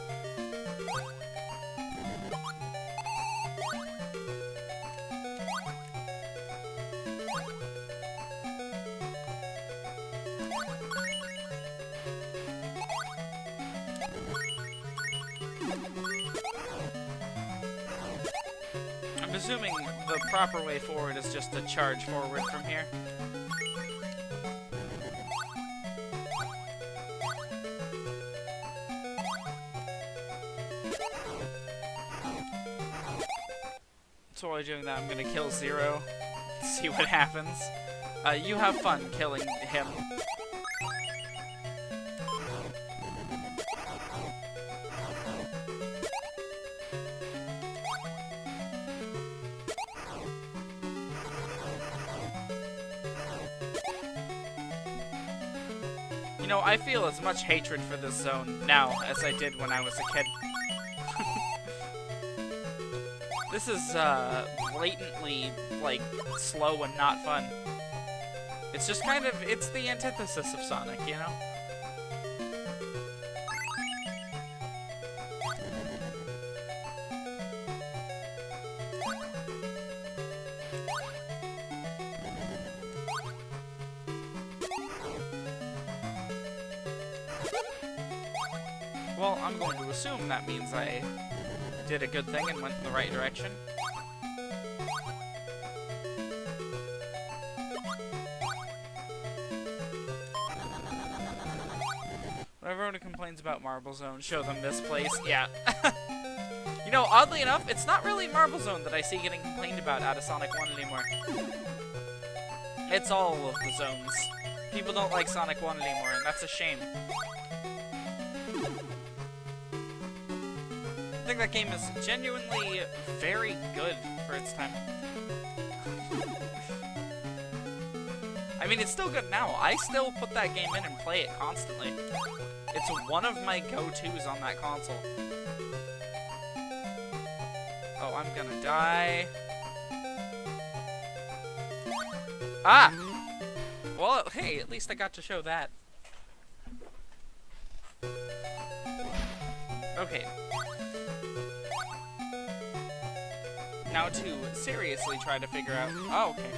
presuming the proper way forward is just to charge forward from here. So while you're doing that, I'm gonna kill Zero. See what happens. You have fun killing him. You know, I feel as much hatred for this zone now as I did when I was a kid. This is, blatantly, like, slow and not fun. It's just kind of, it's the antithesis of Sonic, you know? Well, I'm going to assume that means I did a good thing and went in the right direction. When everyone who complains about Marble Zone, show them this place. Yeah. You know, oddly enough, it's not really Marble Zone that I see getting complained about out of Sonic 1 anymore. It's all of the zones. People don't like Sonic 1 anymore, and that's a shame. I think that game is genuinely very good for its time. I mean, it's still good now. I still put that game in and play it constantly. It's one of my go-tos on that console. Oh, I'm gonna die. Ah! Well, hey, at least I got to show that. Okay. Now to seriously try to figure out... Oh, okay.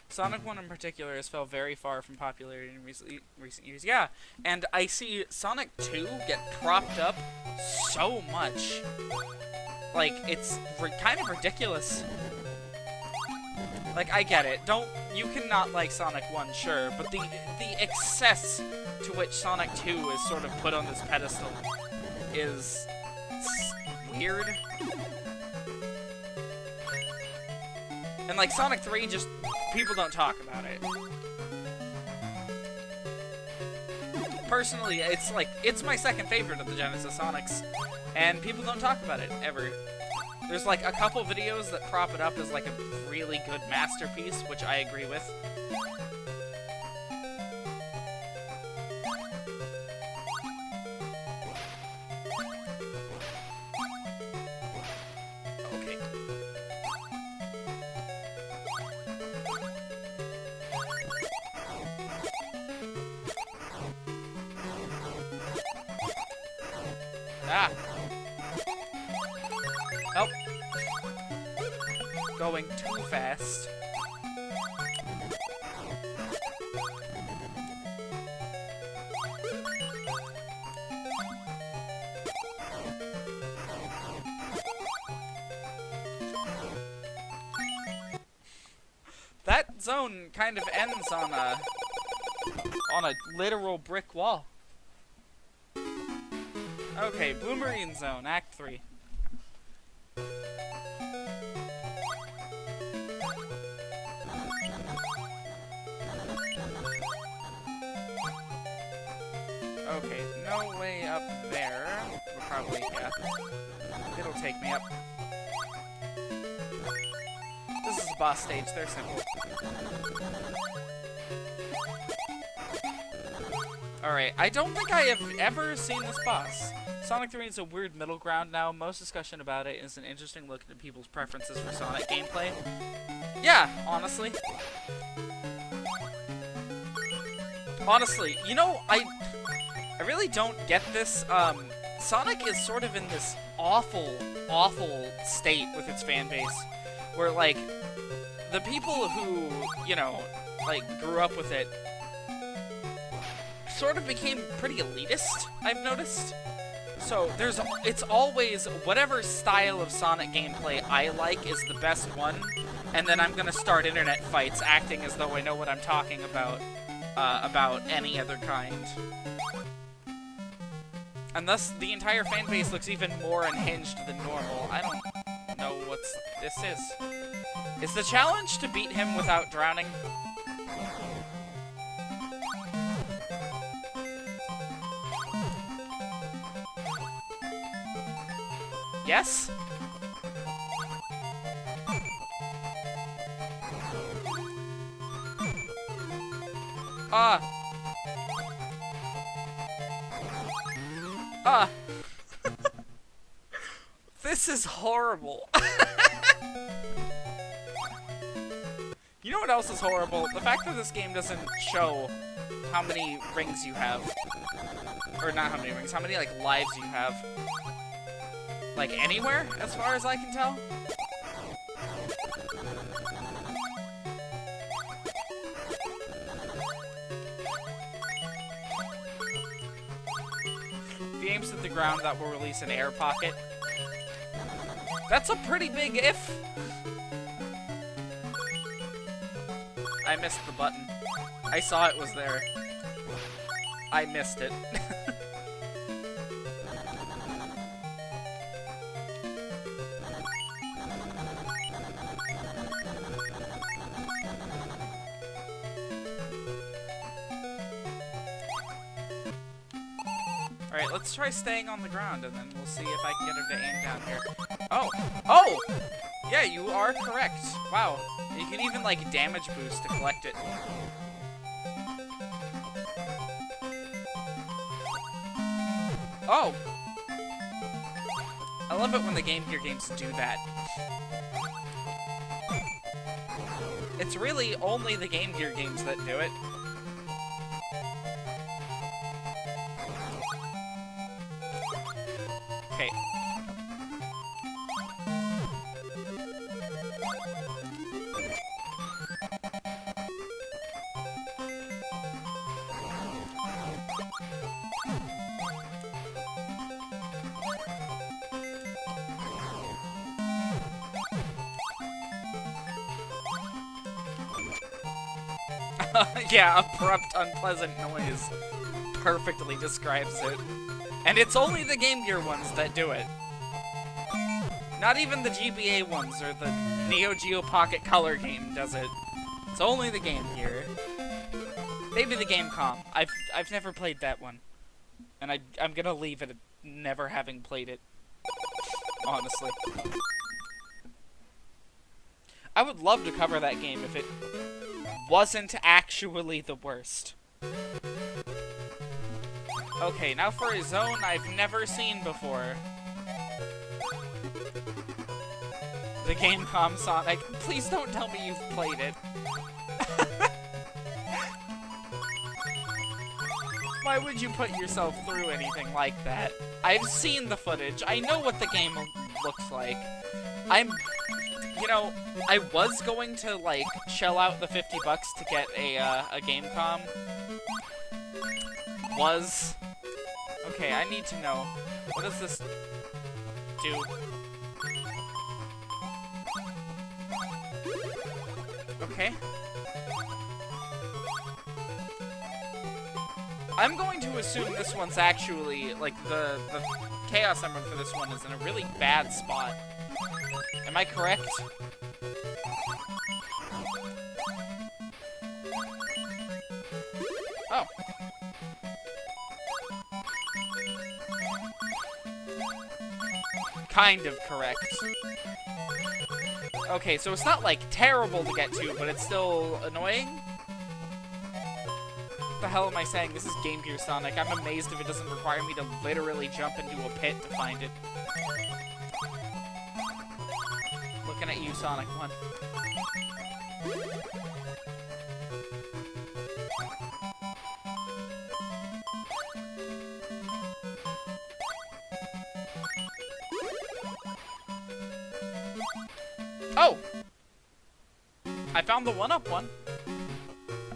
Sonic 1 in particular has fell very far from popularity in recent years. Yeah, and I see Sonic 2 get propped up so much. Like, it's kind of ridiculous. Like, I get it. You cannot like Sonic 1, sure, but the excess to which Sonic 2 is sort of put on this pedestal is weird. And like Sonic 3, just people don't talk about it. Personally, it's my second favorite of the Genesis Sonics, and people don't talk about it ever. There's like a couple videos that prop it up as like a really good masterpiece, which I agree with. Okay. Ah! Nope. Going too fast. That zone kind of ends on a literal brick wall. Okay, Blue Marine Zone, Act 3. Okay, no way up there. We'll probably, yeah. It'll take me up. This is a boss stage, they're simple. Alright, I don't think I have ever seen this boss. Sonic 3 is a weird middle ground now. Most discussion about it is an interesting look into people's preferences for Sonic gameplay. Yeah, honestly. Honestly, you know, I really don't get this. Sonic is sort of in this awful, awful state with its fan base. Where, like, the people who, you know, like, grew up with it sort of became pretty elitist, I've noticed. So it's always whatever style of Sonic gameplay I like is the best one, and then I'm gonna start internet fights acting as though I know what I'm talking about any other kind. And thus, the entire fan base looks even more unhinged than normal. I don't know what this is. Is the challenge to beat him without drowning? Yes? This is horrible. You know what else is horrible? The fact that this game doesn't show how many rings you have. Or not how many rings, how many, like, lives you have. Like, anywhere, as far as I can tell. If he aims at the ground, that will release an air pocket. That's a pretty big if. I missed the button. I saw it was there. I missed it. Alright, let's try staying on the ground, and then we'll see if I can get her to aim down here. Oh! Oh! Yeah, you are correct. Wow. You can even, like, damage boost to collect it. Oh! I love it when the Game Gear games do that. It's really only the Game Gear games that do it. Okay. Yeah, abrupt, unpleasant noise perfectly describes it. And it's only the Game Gear ones that do it. Not even the GBA ones or the Neo Geo Pocket Color game does it. It's only the Game Gear. Maybe the Gamecom. I've never played that one. And I'm gonna leave it never having played it. Honestly. I would love to cover that game if it wasn't actually the worst. Okay, now for a zone I've never seen before. The Gamecom Sonic. Please don't tell me you've played it. Why would you put yourself through anything like that? I've seen the footage. I know what the game looks like. You know, I was going to, like, shell out the $50 to get a Gamecom. Okay, I need to know. What does this do? Okay. I'm going to assume this one's actually, like, the Chaos Emerald for this one is in a really bad spot. Am I correct? Oh. Kind of correct. Okay, so it's not, like, terrible to get to, but it's still annoying? What the hell am I saying? This is Game Gear Sonic. I'm amazed if it doesn't require me to literally jump into a pit to find it. Looking at you, Sonic 1. Oh! I found the 1-up one.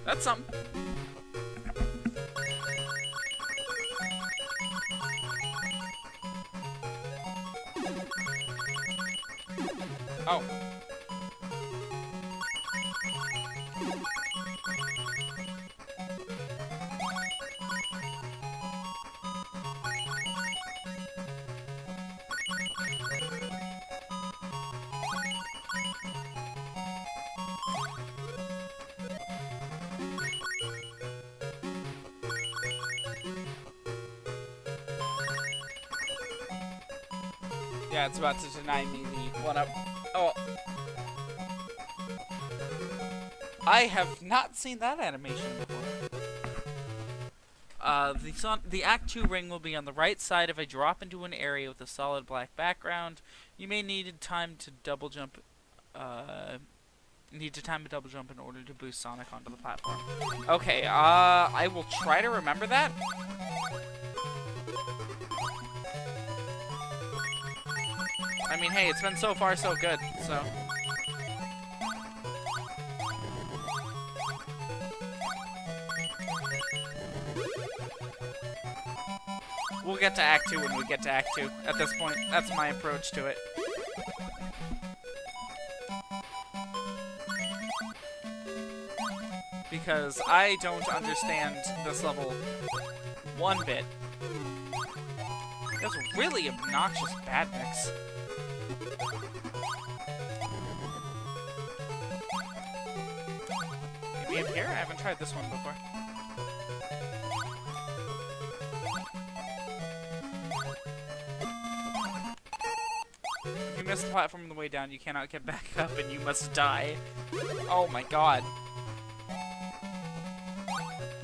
That's something. Oh. Yeah, it's about to deny me the one-up. Oh. I have not seen that animation before. The Act 2 ring will be on the right side if I drop into an area with a solid black background. You may need time to double jump. Need to time a double jump in order to boost Sonic onto the platform. Okay, I will try to remember that. I mean, hey, it's been so far so good, so. We'll get to Act 2 when we get to Act 2. At this point, that's my approach to it. Because I don't understand this level one bit. That's a really obnoxious bad mix. Maybe up here? I haven't tried this one before. If you miss the platform on the way down, you cannot get back up and you must die. Oh my god.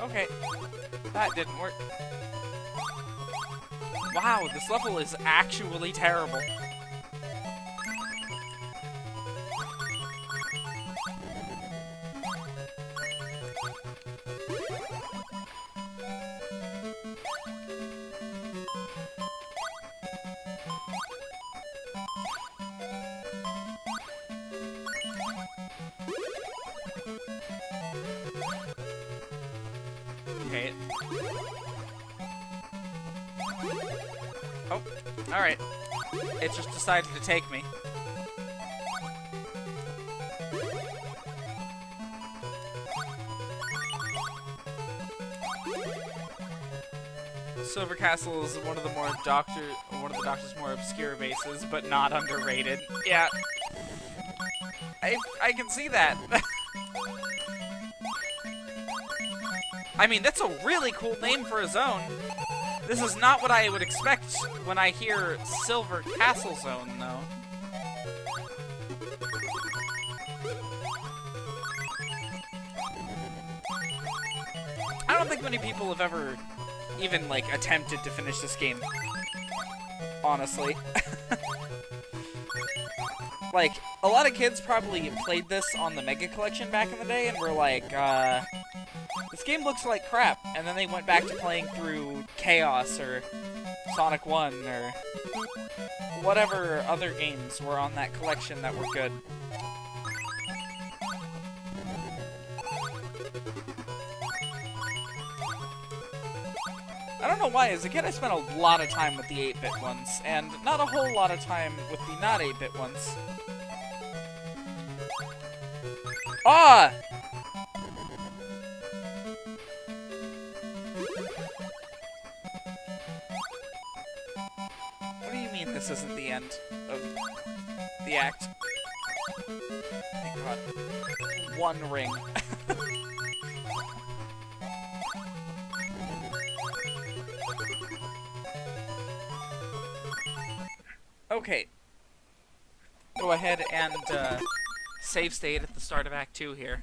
Okay. That didn't work. Wow, this level is actually terrible. Okay. Oh, alright. It just decided to take me. Silver Castle is one of the Doctor's more obscure bases, but not underrated. Yeah. I can see that. I mean, that's a really cool name for a zone. This is not what I would expect when I hear Silver Castle Zone, though. I don't think many people have ever even, like, attempted to finish this game. Honestly. Like, a lot of kids probably played this on the Mega Collection back in the day and were like, this game looks like crap, and then they went back to playing through Chaos or Sonic 1 or whatever other games were on that collection that were good. I don't know why, as a kid I spent a lot of time with the 8-bit ones, and not a whole lot of time with the not 8-bit ones. Ah! What do you mean this isn't the end of the act? Thank God. One ring. Okay. Go ahead and save state at the start of Act 2 here.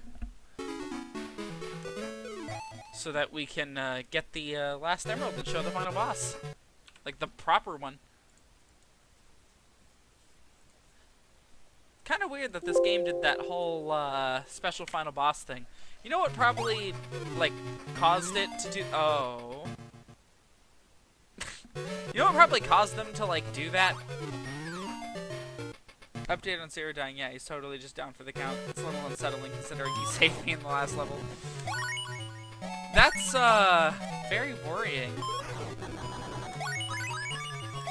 So that we can get the last emerald and show the final boss. Like, the proper one. Kind of weird that this game did that whole special final boss thing. You know what probably, like, caused it to do... Oh... You know what probably caused them to, like, do that? Update on Zero dying. Yeah, he's totally just down for the count. It's a little unsettling considering he saved me in the last level. That's, very worrying.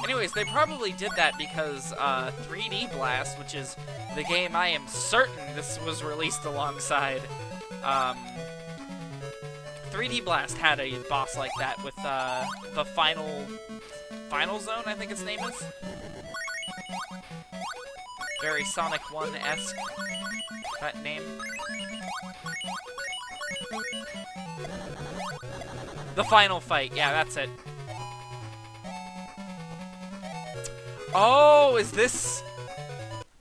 Anyways, they probably did that because 3D Blast, which is the game I am certain this was released alongside, 3D Blast had a boss like that with the Final Zone, I think its name is. Very Sonic 1-esque, that name. The final fight, yeah, that's it. Oh, is this...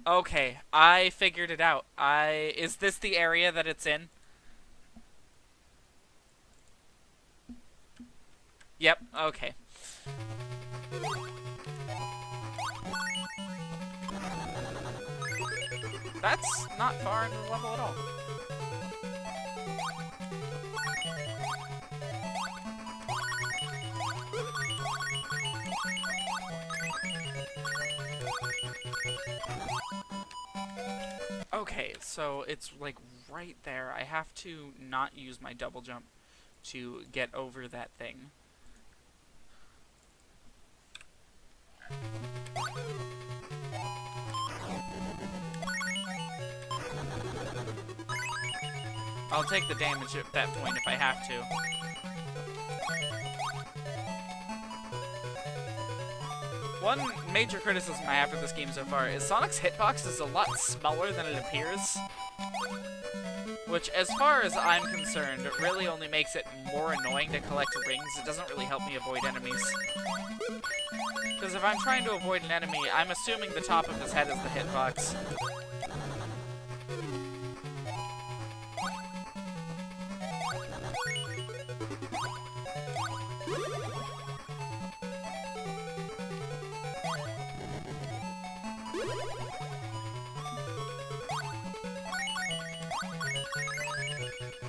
Okay, I figured it out. Is this the area that it's in? Yep, okay. That's not far into the level at all. Okay, so it's like right there. I have to not use my double jump to get over that thing. I'll take the damage at that point if I have to. One major criticism I have for this game so far is Sonic's hitbox is a lot smaller than it appears. Which, as far as I'm concerned, really only makes it more annoying to collect rings. It doesn't really help me avoid enemies. Because if I'm trying to avoid an enemy, I'm assuming the top of his head is the hitbox.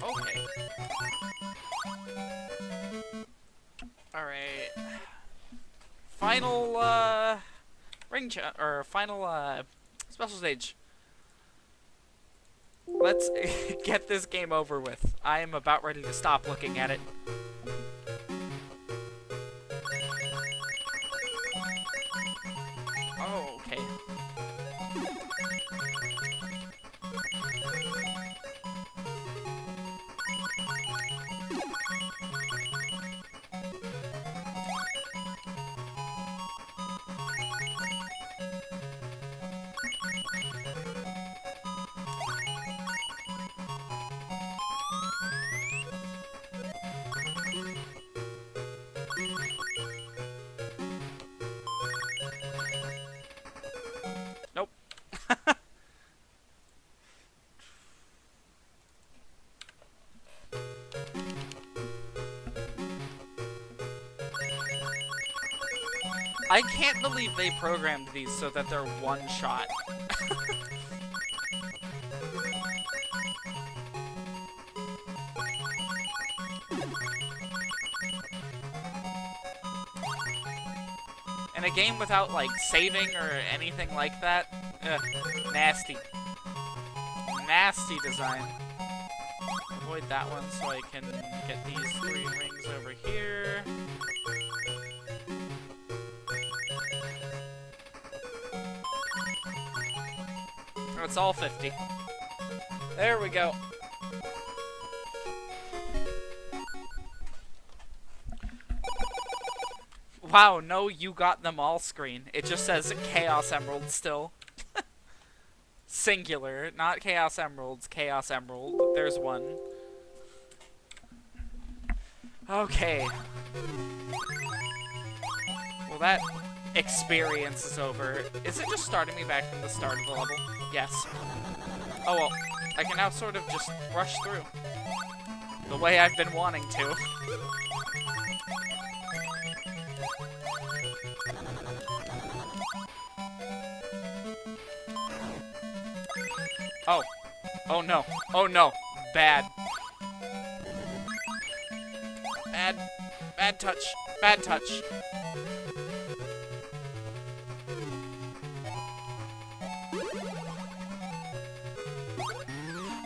Okay. Alright. Final, final, special stage. Let's get this game over with. I am about ready to stop looking at it. Oh, okay. Nope. I can't believe they programmed these so that they're one shot. In a game without, like, saving or anything like that, ugh, nasty. Nasty design. Avoid that one so I can get these 3 rings over here. Oh, it's all 50. There we go. Wow, no, you got them all screen. It just says Chaos Emerald still. Singular, not Chaos Emeralds, Chaos Emerald. There's one. Okay. Well, that experience is over. Is it just starting me back from the start of the level? Yes. Oh well, I can now sort of just rush through. The way I've been wanting to. Oh. Oh no. Oh no. Bad. Bad. Bad touch. Bad touch.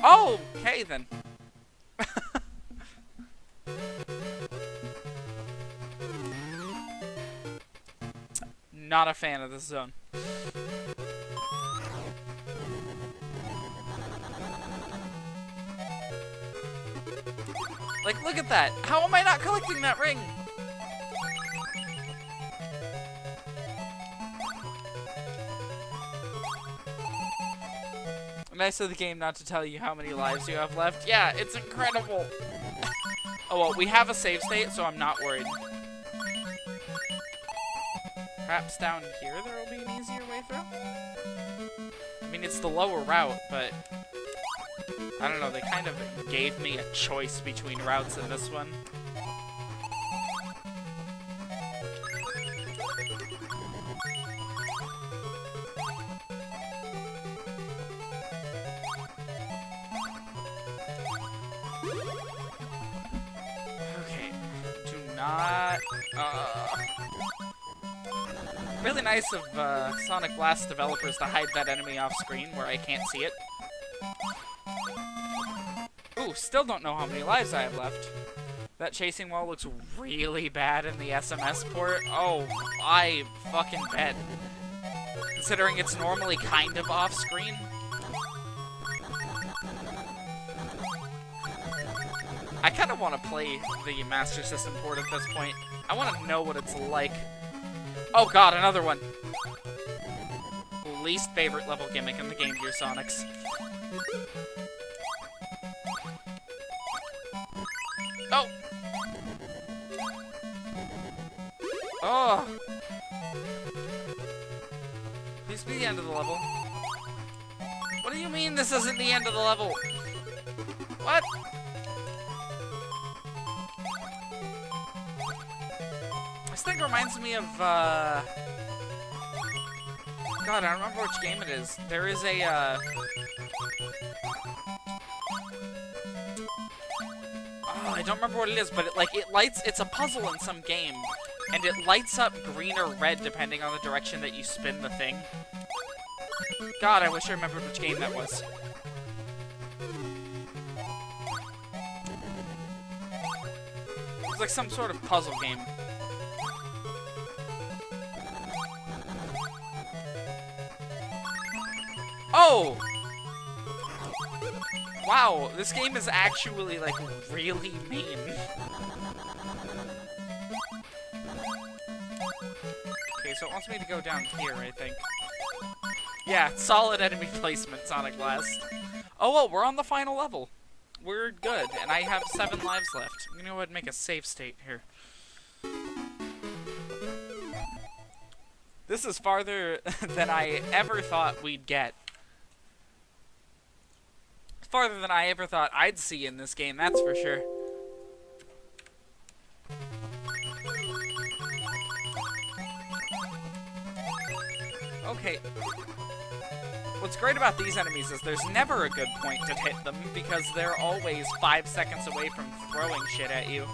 Oh, okay then. not a fan of this zone. Like, look at that. How am I not collecting that ring? Nice of the game not to tell you how many lives you have left. Yeah, it's incredible. Oh, well, we have a save state, so I'm not worried. Perhaps down here there will be an easier way through? I mean, it's the lower route, but I don't know, they kind of gave me a choice between routes in this one. Okay, do not... Really nice of Sonic Blast developers to hide that enemy off screen where I can't see it. Ooh, still don't know how many lives I have left. That chasing wall looks really bad in the SMS port. Oh, I fucking bet. Considering it's normally kind of off screen. I kind of want to play the Master System port at this point. I want to know what it's like. Oh god, another one. Least favorite level gimmick in the Game Gear Sonics. Oh! Oh! Please be the end of the level. What do you mean this isn't the end of the level? What? This thing reminds me of, God, I don't remember which game it is. There is a, oh, I don't remember what it is, but it lights, it's a puzzle in some game, and it lights up green or red depending on the direction that you spin the thing. God, I wish I remembered which game that was. It's like some sort of puzzle game. Oh! Wow, this game is actually, like, really mean. Okay, so it wants me to go down here, I think. Yeah, solid enemy placement, Sonic Blast. Oh, well, we're on the final level. We're good, and I have 7 lives left. I'm gonna go ahead and make a save state here. This is farther than I ever thought we'd get. Farther than I ever thought I'd see in this game, that's for sure. Okay. What's great about these enemies is there's never a good point to hit them, because they're always 5 seconds away from throwing shit at you.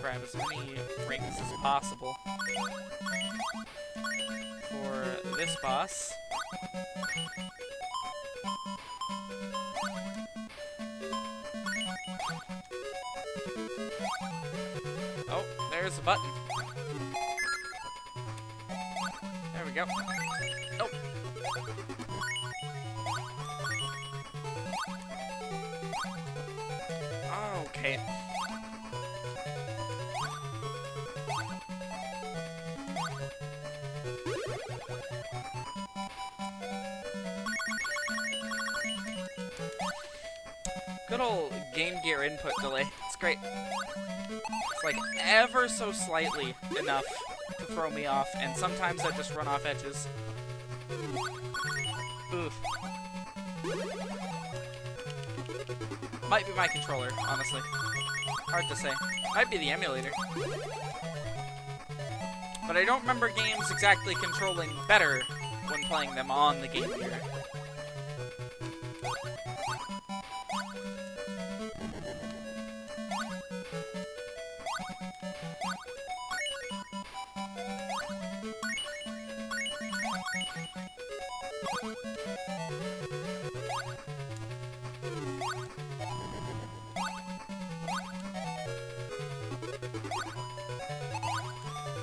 Grab as many rings as possible for this boss. Oh, there's a button. There we go. Oh. Okay. Good old Game Gear input delay. It's great. It's like ever so slightly enough to throw me off, and sometimes I just run off edges. Oof. Might be my controller, honestly. Hard to say. Might be the emulator. But I don't remember games exactly controlling better when playing them on the Game Gear.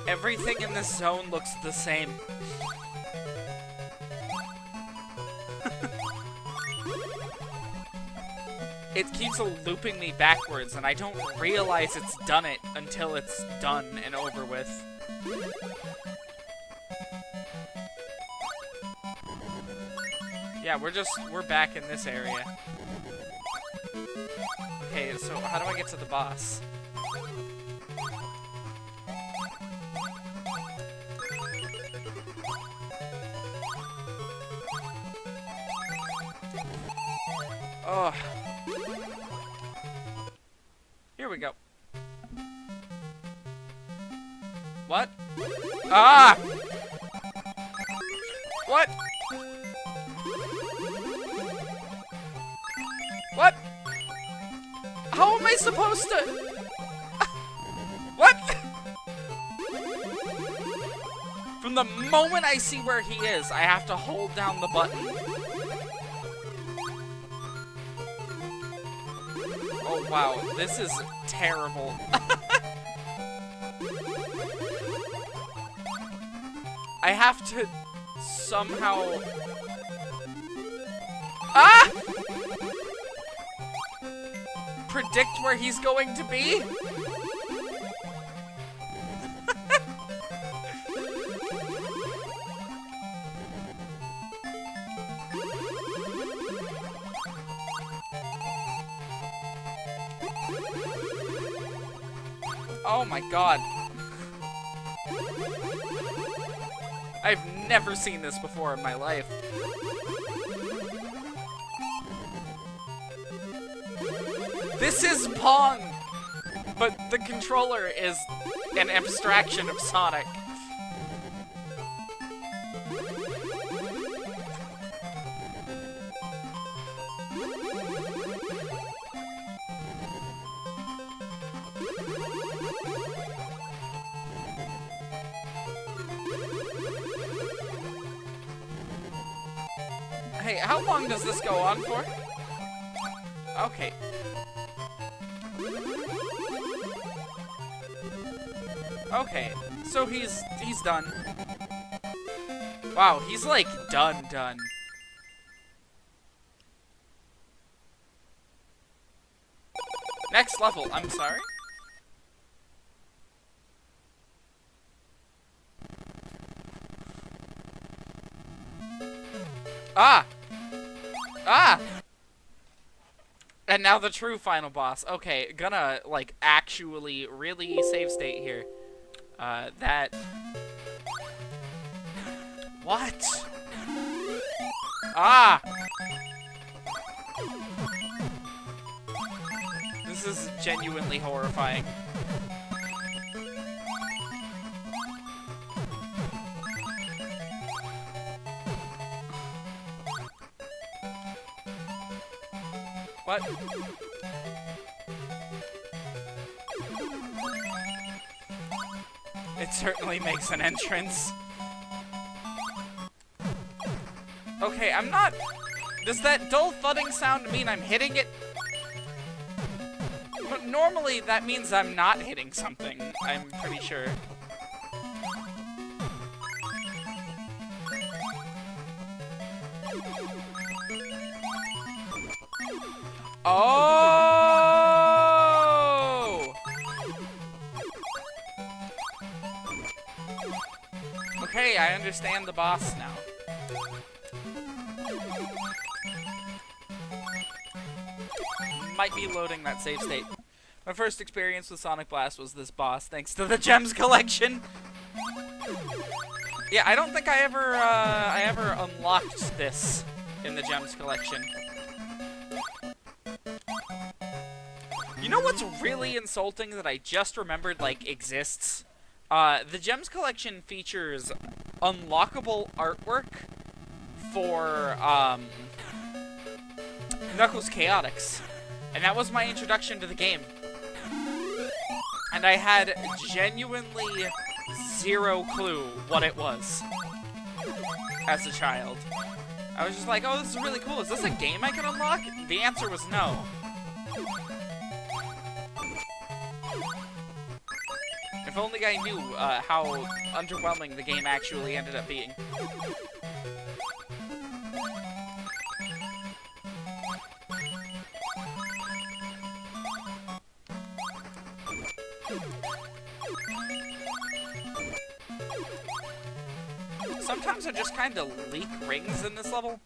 Everything in this zone looks the same. It keeps looping me backwards, and I don't realize it's done it until it's done and over with. Yeah, we're back in this area. Okay, so how do I get to the boss? Oh. Here we go. What? Ah! What? What? How am I supposed to? What? From the moment I see where he is, I have to hold down the button. Oh wow, this is terrible. I have to somehow... Ah! Predict where he's going to be? Oh my god. I've never seen this before in my life. This is Pong! But the controller is an abstraction of Sonic. Hey, how long does this go on for? Okay. Okay, so he's done. Wow, he's like done. Next level, I'm sorry? Ah! Ah! And now the true final boss. Okay, gonna, like, actually really save state here. That... What? Ah! This is genuinely horrifying. What? It certainly makes an entrance. Okay, I'm not... Does that dull thudding sound mean I'm hitting it? But normally that means I'm not hitting something, I'm pretty sure. Oh! Okay, I understand the boss now. Might be loading that save state. My first experience with Sonic Blast was this boss, thanks to the Gems collection. Yeah, I don't think I ever unlocked this in the Gems collection. You know what's really insulting that I just remembered, like, exists? The Gems collection features unlockable artwork for, Knuckles Chaotix. And that was my introduction to the game. And I had genuinely zero clue what it was as a child. I was just like, oh, this is really cool. Is this a game I can unlock? The answer was If only I knew how underwhelming the game actually ended up being. Sometimes I just kind of leak rings in this level.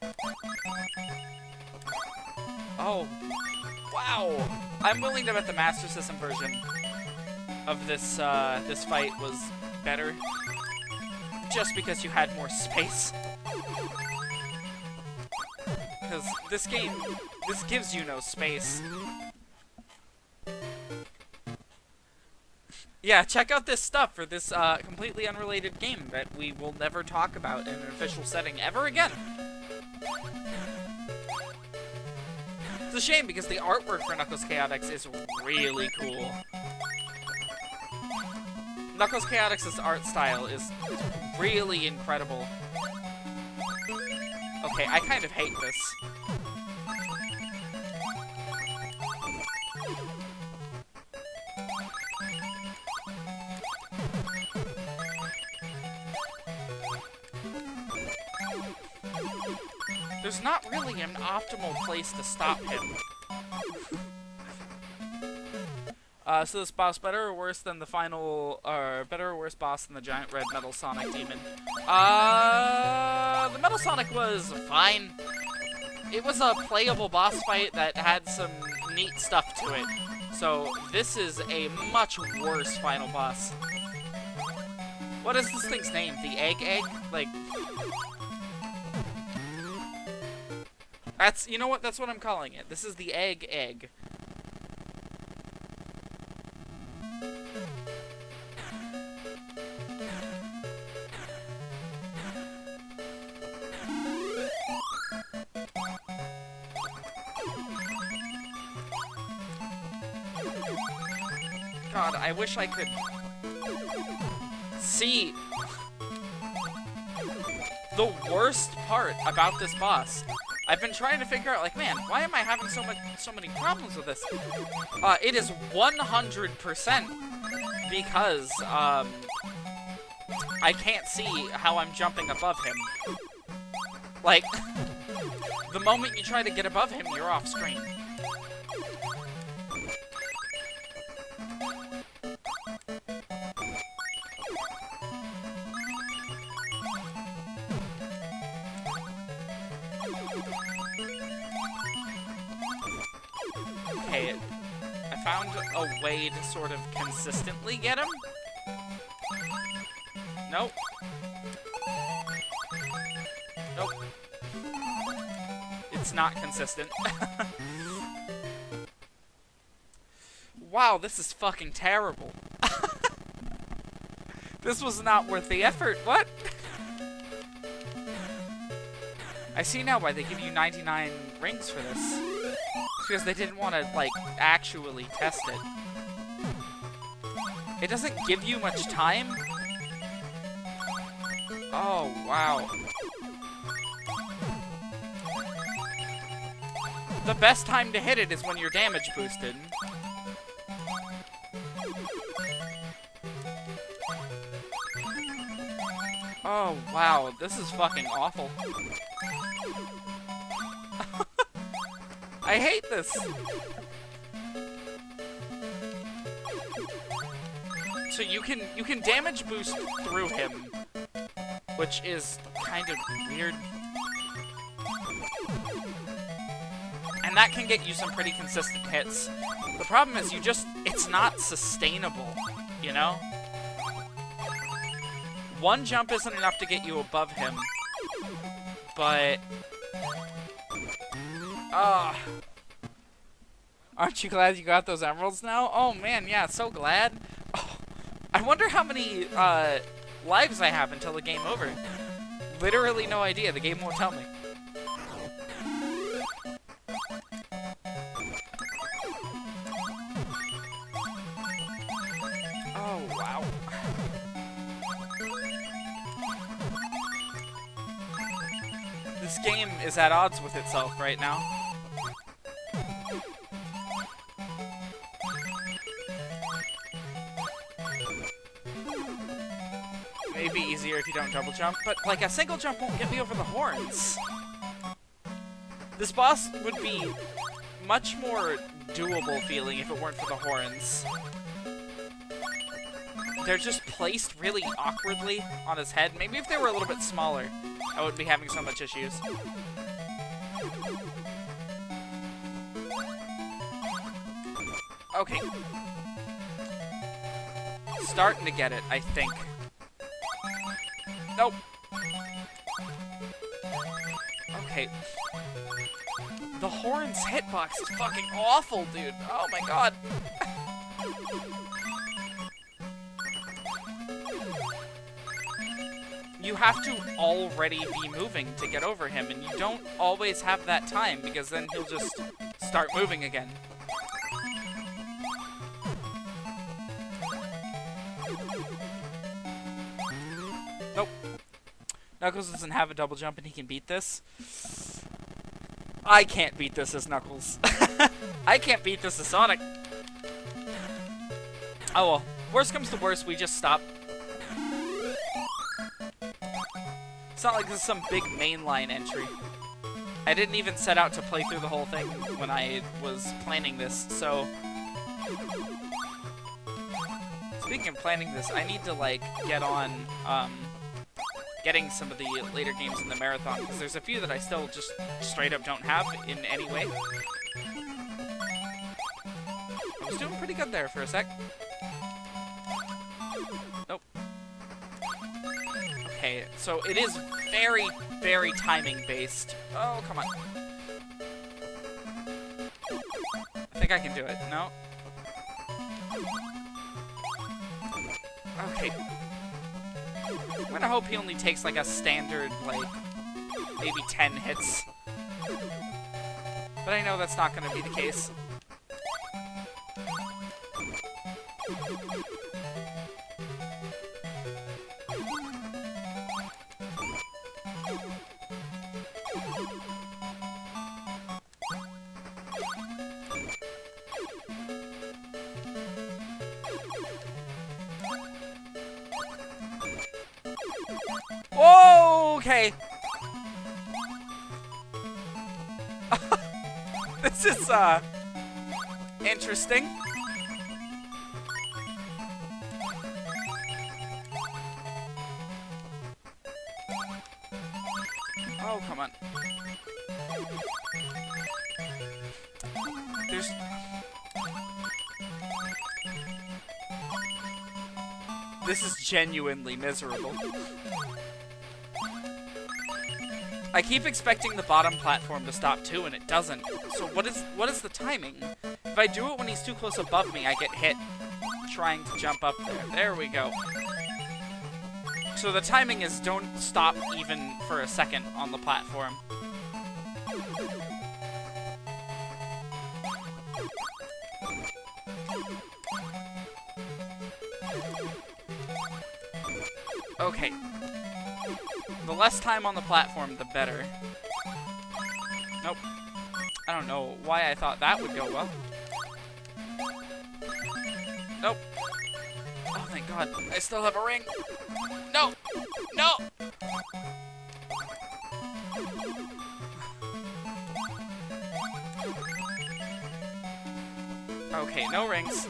Oh, wow! I'm willing to bet the Master System version of this this fight was better, just because you had more space. Because this game, this gives you no space. Yeah, check out this stuff for this completely unrelated game that we will never talk about in an official setting ever again. It's a shame because the artwork for Knuckles Chaotix is really cool. Knuckles Chaotix's art style is really incredible. Okay, I kind of hate this. There's not really an optimal place to stop him. So this boss better or worse than the final, or better or worse boss than the giant red Metal Sonic demon? The Metal Sonic was fine. It was a playable boss fight that had some neat stuff to it. So this is a much worse final boss. What is this thing's name? The Egg? Like... That's, you know what, that's what I'm calling it. This is the Egg. God, I wish I could see the worst part about this boss. I've been trying to figure out, like, man, why am I having so many problems with this? It is 100% because, I can't see how I'm jumping above him. Like, the moment you try to get above him, you're off screen. Okay, I found a way to sort of consistently get him. Nope. Nope. It's not consistent. Wow, this is fucking terrible. This was not worth the effort. What? I see now why they give you 99 rings for this. It's because they didn't want to, like, actually test it. It doesn't give you much time? Oh, wow. The best time to hit it is when you're damage boosted. Oh, wow. This is fucking awful. I hate this. So you can damage boost through him, which is kind of weird. And that can get you some pretty consistent hits. The problem is it's not sustainable, you know? One jump isn't enough to get you above him, but... Aren't you glad you got those emeralds now? Oh man, yeah, so glad. Oh, I wonder how many lives I have until the game over. Literally no idea, the game won't tell me. Oh, wow. This game is at odds with itself right now. maybe easier if you don't double jump, but like a single jump won't get me over the horns. This boss would be much more doable feeling if it weren't for the horns. They're just placed really awkwardly on his head. Maybe if they were a little bit smaller, I wouldn't be having so much issues. Okay. Starting to get it, I think. Nope. Okay. The horns hitbox is fucking awful, dude. Oh my god. You have to already be moving to get over him, and you don't always have that time, because then he'll just start moving again. Nope. Knuckles doesn't have a double jump, and he can beat this. I can't beat this as Knuckles. I can't beat this as Sonic. Oh well. Worst comes to worst, we just stop. It's not like this is some big mainline entry. I didn't even set out to play through the whole thing when I was planning this, so... Speaking of planning this, I need to, like, get on, getting some of the later games in the marathon, because there's a few that I still just straight up don't have in any way. I was doing pretty good there for a sec. Nope. Okay, so it is very, very timing based. Oh, come on. I think I can do it. No? Okay. I'm gonna hope he only takes like a standard, like, maybe 10 hits. But I know that's not gonna be the case. Whoa, okay. This is, interesting. Oh, come on. There's... This is genuinely miserable. I keep expecting the bottom platform to stop too, and it doesn't. So what is the timing? If I do it when he's too close above me, I get hit trying to jump up there. There we go. So the timing is don't stop even for a second on the platform. Okay. The less time on the platform, the better. Nope. I don't know why I thought that would go well. Nope. Oh, thank God. I still have a ring. No! No! Okay, no rings.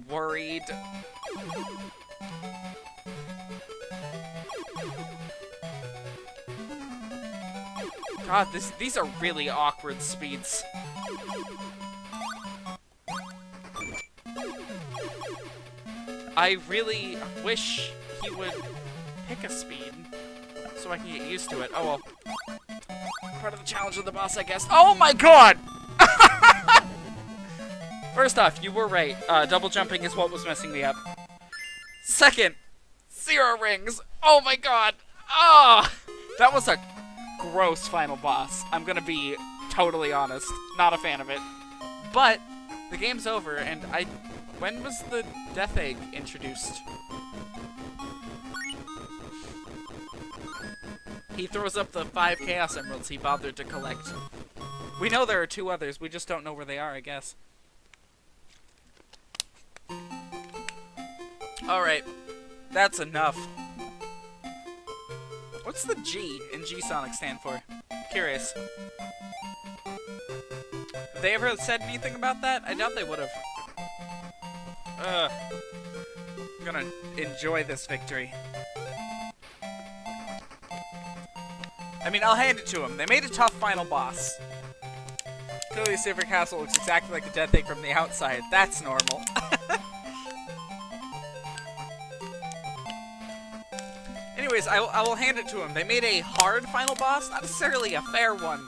Worried. God, these are really awkward speeds. I really wish he would pick a speed so I can get used to it. Oh well. Part of the challenge of the boss, I guess. Oh my God! First off, you were right. Double jumping is what was messing me up. Second, 0 rings. Oh my God. Oh, that was a gross final boss. I'm gonna be totally honest. Not a fan of it. But the game's over, and when was the Death Egg introduced? He throws up the 5 Chaos Emeralds he bothered to collect. We know there are 2 others. We just don't know where they are, I guess. Alright, that's enough. What's the G in G-Sonic stand for? Curious. Have they ever said anything about that? I doubt they would have. I'm gonna enjoy this victory. I mean, I'll hand it to them. They made a tough final boss. Clearly, Silver Castle looks exactly like the Death Egg from the outside. That's normal. Anyways, I will hand it to them. They made a hard final boss, not necessarily a fair one,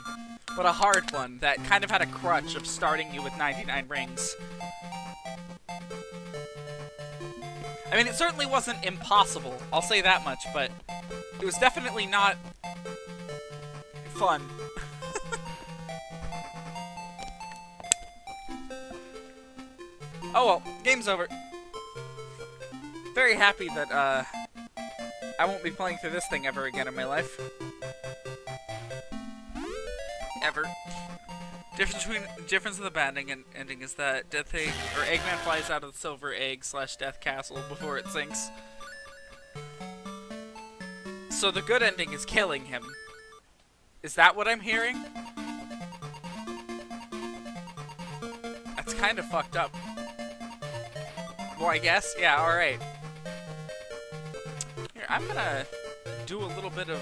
but a hard one that kind of had a crutch of starting you with 99 rings. I mean, it certainly wasn't impossible, I'll say that much, but it was definitely not fun. Oh well, game's over. Very happy that, I won't be playing through this thing ever again in my life. Ever. Difference of the bad ending is that Death Egg, or Eggman flies out of the Silver Egg / Death Castle before it sinks. So the good ending is killing him. Is that what I'm hearing? That's kind of fucked up. Well, I guess? Yeah, alright. Here, I'm gonna do a little bit of,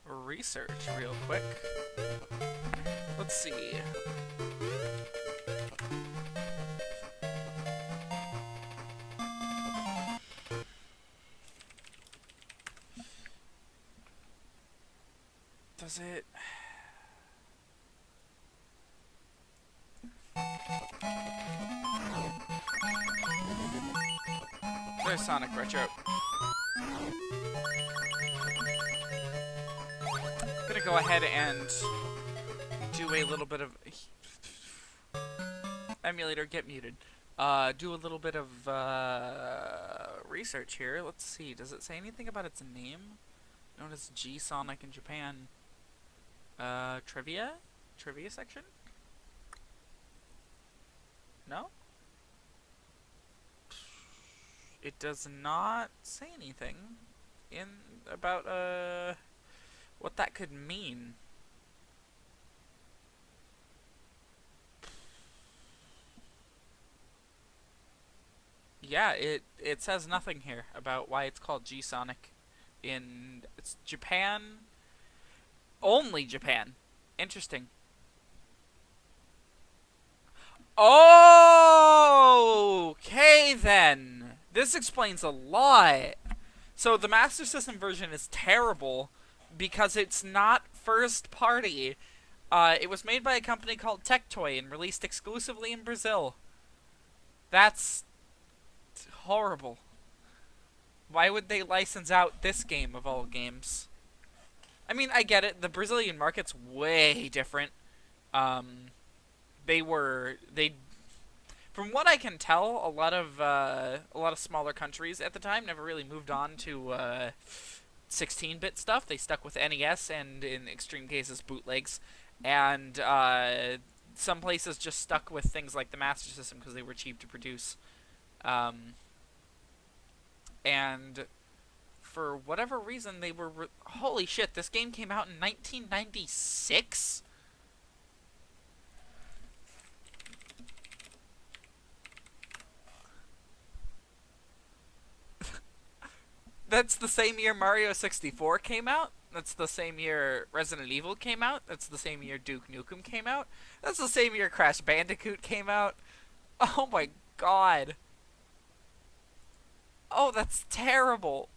research real quick. Let's see. Does it... There's Sonic Retro. I'm gonna go ahead and do a little bit of... Emulator, get muted. Do a little bit of research here. Let's see, does it say anything about its name? Known as G-Sonic in Japan. Trivia? Trivia section? No? It does not say anything about what that could mean. Yeah, it says nothing here about why it's called G-Sonic in Japan. Only Japan. Interesting. Okay then. This explains a lot. So the Master System version is terrible because it's not first party. It was made by a company called Tectoy and released exclusively in Brazil. That's horrible. Why would they license out this game of all games? I mean, I get it. The Brazilian market's way different. From what I can tell, a lot of smaller countries at the time never really moved on to 16-bit stuff. They stuck with NES and, in extreme cases, bootlegs. And some places just stuck with things like the Master System because they were cheap to produce. And for whatever reason, they were... Holy shit, this game came out in 1996? That's the same year Mario 64 came out? That's the same year Resident Evil came out? That's the same year Duke Nukem came out? That's the same year Crash Bandicoot came out? Oh my god. Oh, that's terrible.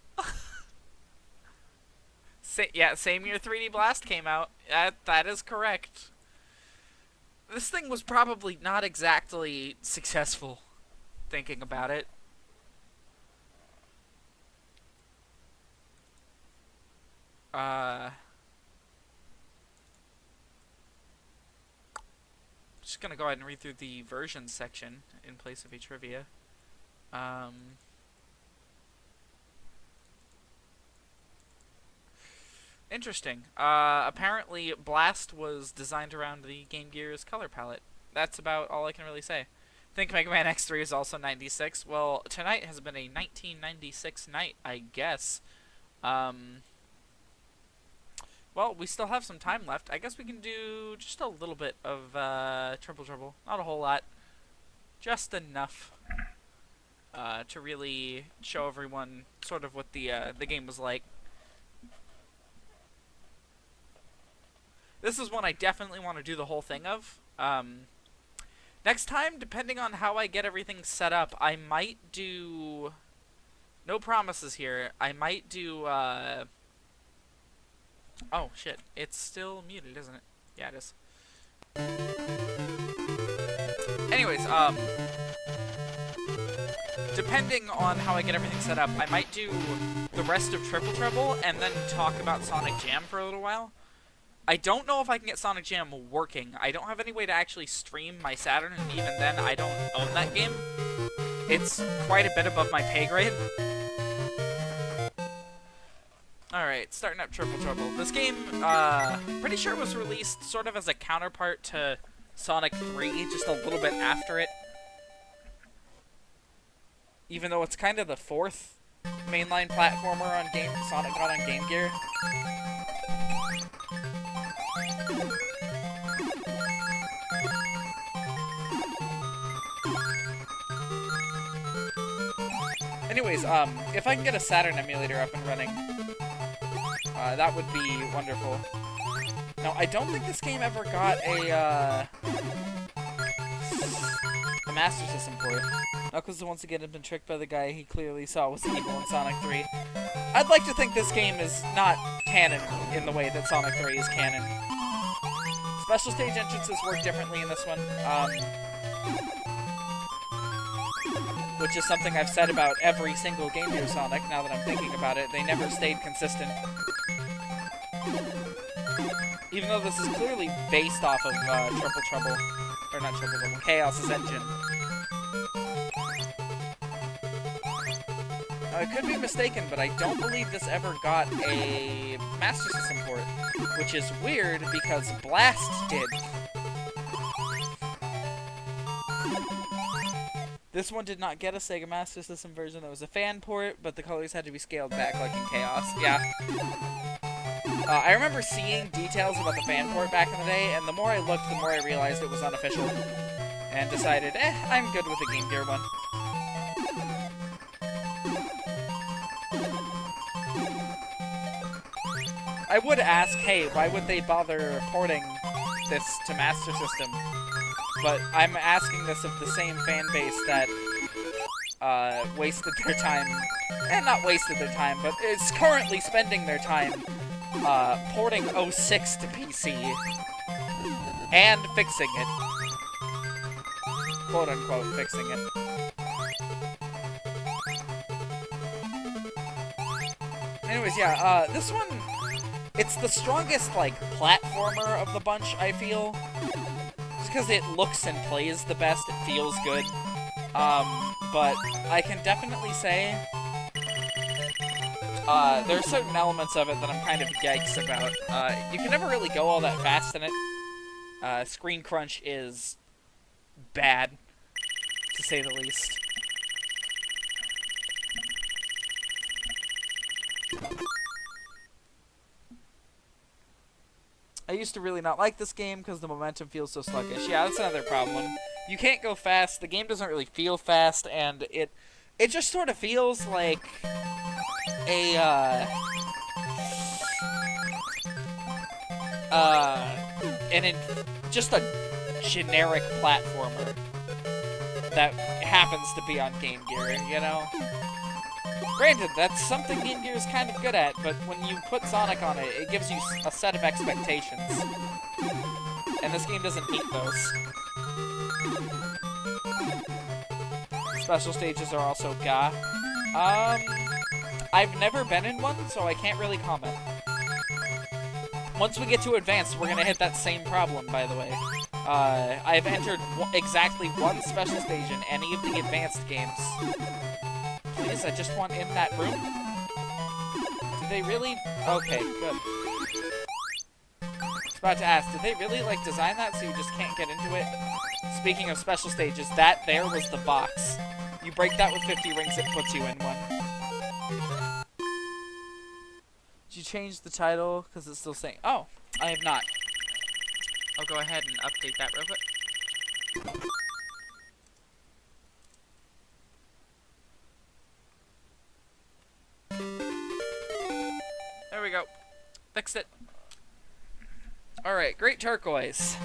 Yeah, same year 3D Blast came out. That is correct. This thing was probably not exactly successful, thinking about it. Just gonna go ahead and read through the version section in place of a trivia. Interesting. Apparently Blast was designed around the Game Gear's color palette. That's about all I can really say. think Mega Man X3 is also 96. Well, tonight has been a 1996 night, I guess. Well, we still have some time left. I guess we can do just a little bit of Triple Trouble. Not a whole lot. Just enough to really show everyone sort of what the game was like. This is one I definitely want to do the whole thing of. Next time, depending on how I get everything set up, I might do... No promises here. I might do... Oh, shit. It's still muted, isn't it? Yeah, it is. Anyways, depending on how I get everything set up, I might do the rest of Triple Trouble and then talk about Sonic Jam for a little while. I don't know if I can get Sonic Jam working. I don't have any way to actually stream my Saturn, and even then, I don't own that game. It's quite a bit above my pay grade. Alright, starting up Triple Trouble. This game, pretty sure was released sort of as a counterpart to Sonic 3, just a little bit after it. Even though it's kind of the fourth mainline platformer on Sonic got on Game Gear. Anyways, if I can get a Saturn emulator up and running, that would be wonderful. Now, I don't think this game ever got a Master System port. Knuckles once again had been tricked by the guy he clearly saw was evil in Sonic 3. I'd like to think this game is not canon in the way that Sonic 3 is canon. Special stage entrances work differently in this one, which is something I've said about every single Game Gear Sonic, now that I'm thinking about it. They never stayed consistent. Even though this is clearly based off of Triple Trouble. Or not Triple Trouble, Chaos's engine. Now, I could be mistaken, but I don't believe this ever got a Master System port. Which is weird, because Blast did. This one did not get a Sega Master System version. There was a fan port, but the colors had to be scaled back like in Chaos. Yeah. I remember seeing details about the fan port back in the day, and the more I looked, the more I realized it was unofficial. And decided, I'm good with the Game Gear one. I would ask, hey, why would they bother porting this to Master System? But I'm asking this of the same fan base that wasted their time, not wasted their time, but is currently spending their time porting 06 to PC and fixing it. Quote unquote, fixing it. Anyways, yeah, this one, it's the strongest, like, platformer of the bunch, I feel. Just because it looks and plays the best, it feels good. But I can definitely say there are certain elements of it that I'm kind of yikes about. You can never really go all that fast in it. Screen crunch is bad, to say the least. I used to really not like this game because the momentum feels so sluggish. Yeah, that's another problem. You can't go fast, the game doesn't really feel fast, and it just sort of feels like just a generic platformer that happens to be on Game Gear, you know? Granted, that's something Game Gear is kind of good at, but when you put Sonic on it, it gives you a set of expectations. And this game doesn't meet those. Special stages are also ga. I've never been in one, so I can't really comment. Once we get to Advanced, we're gonna hit that same problem, by the way. I've entered exactly one special stage in any of the Advanced games. Please, I just want in that room. Did they really? Okay, good. I was about to ask, did they really, like, design that so you just can't get into it? speaking of special stages, that there was the box. You break that with 50 rings, it puts you in one. Did you change the title? Because it's still saying... Oh, I have not. I'll go ahead and update that real quick. There we go. Fixed it. Alright, Great Turquoise.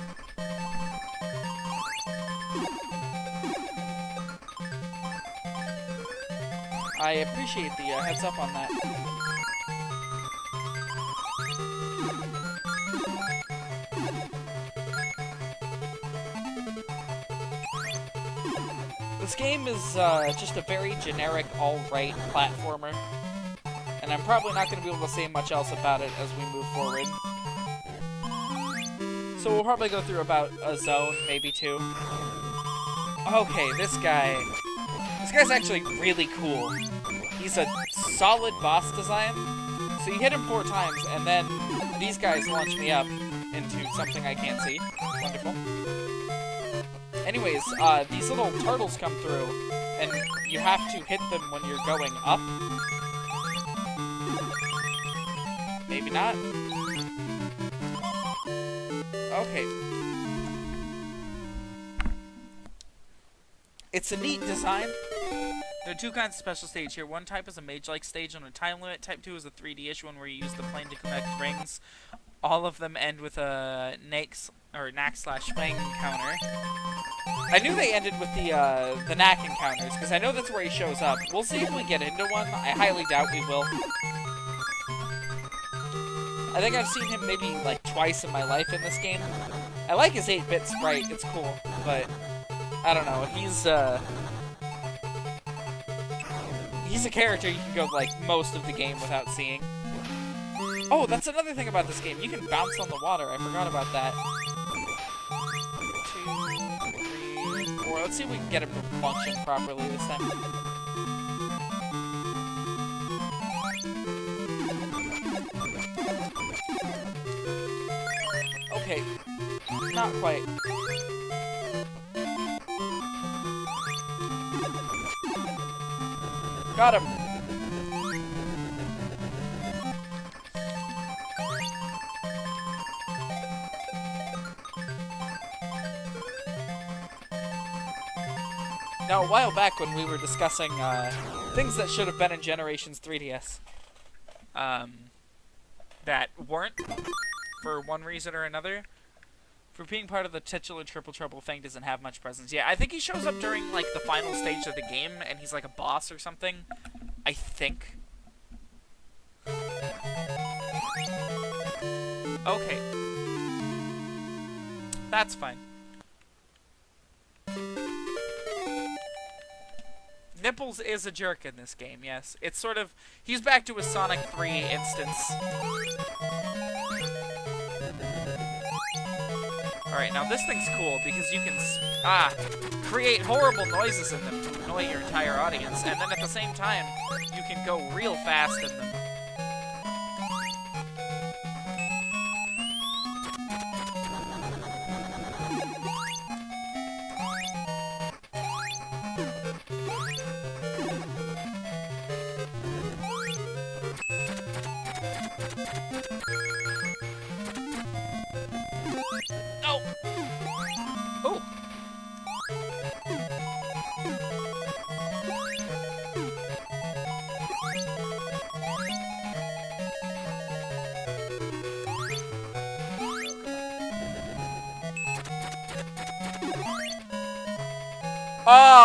I appreciate the heads up on that. This game is just a very generic, alright platformer. And I'm probably not going to be able to say much else about it as we move forward. So we'll probably go through about a zone, maybe two. Okay, this guy's actually really cool. He's a solid boss design. So you hit him 4 times, and then these guys launch me up into something I can't see. Wonderful. Anyways, these little turtles come through, and you have to hit them when you're going up. Maybe not. Okay. It's a neat design. There are 2 kinds of special stage here. One type is a mage-like stage on a time limit. Type 2 is a 3D-ish one where you use the plane to connect rings. All of them end with a knack/fang encounter. I knew they ended with the knack encounters, because I know that's where he shows up. We'll see if we get into one. I highly doubt we will. I think I've seen him maybe, like, twice in my life in this game. I like his 8-bit sprite, it's cool, but I don't know, he's a character you can go, like, most of the game without seeing. Oh, that's another thing about this game, you can bounce on the water, I forgot about that. 2, 3, 4, let's see if we can get him to function properly this time. Okay, not quite. Got him. Now, a while back when we were discussing things that should have been in Generations 3DS, that weren't, for one reason or another, for being part of the titular Triple Trouble, Fang doesn't have much presence. Yeah, I think he shows up during, like, the final stage of the game, and he's like a boss or something. I think. Okay. That's fine. Nipples is a jerk in this game, yes. It's sort of... He's back to a Sonic 3 instance. Alright, now this thing's cool because you can create horrible noises in them to annoy your entire audience, and then at the same time, you can go real fast in them.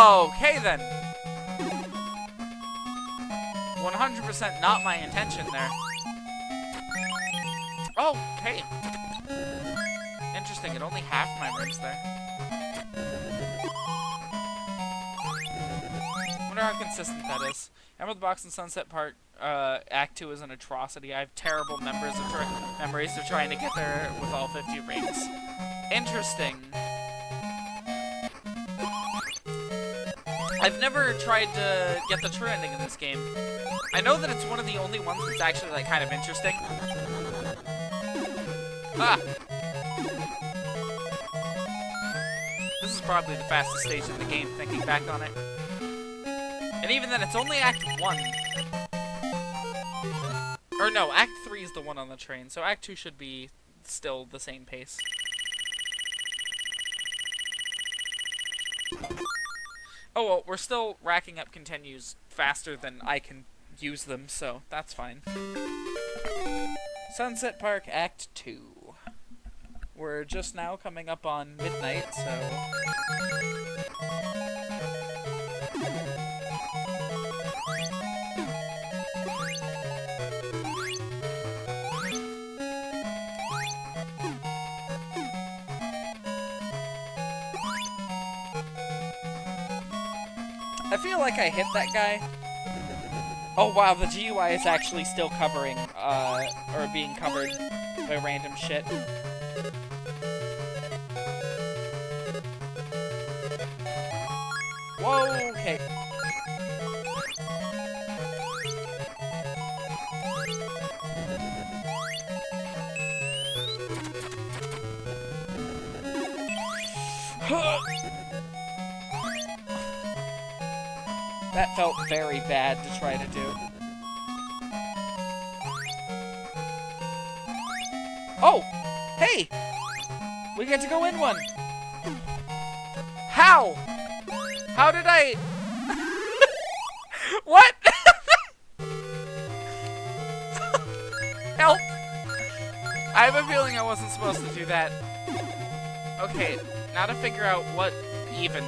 Okay then. 100% not my intention there. Okay. Interesting, it only half my rings there. Wonder how consistent that is. Emerald Box and Sunset Park Act 2 is an atrocity. I have terrible memories of trying to get there with all 50 rings. Interesting. I've never tried to get the true ending in this game. I know that it's one of the only ones that's actually, like, kind of interesting. This is probably the fastest stage in the game, thinking back on it. And even then, it's only Act 1. Or no, Act 3 is the one on the train, so Act 2 should be still the same pace. Oh well, we're still racking up continues faster than I can use them, so that's fine. Sunset Park Act 2. We're just now coming up on midnight, so... I feel like I hit that guy. Oh wow, the GUI is actually still covering, or being covered by random shit. Whoa, okay. That felt very bad to try to do. Oh! Hey! We get to go in one! How? How did I... What? Help! I have a feeling I wasn't supposed to do that. Okay, now to figure out what even...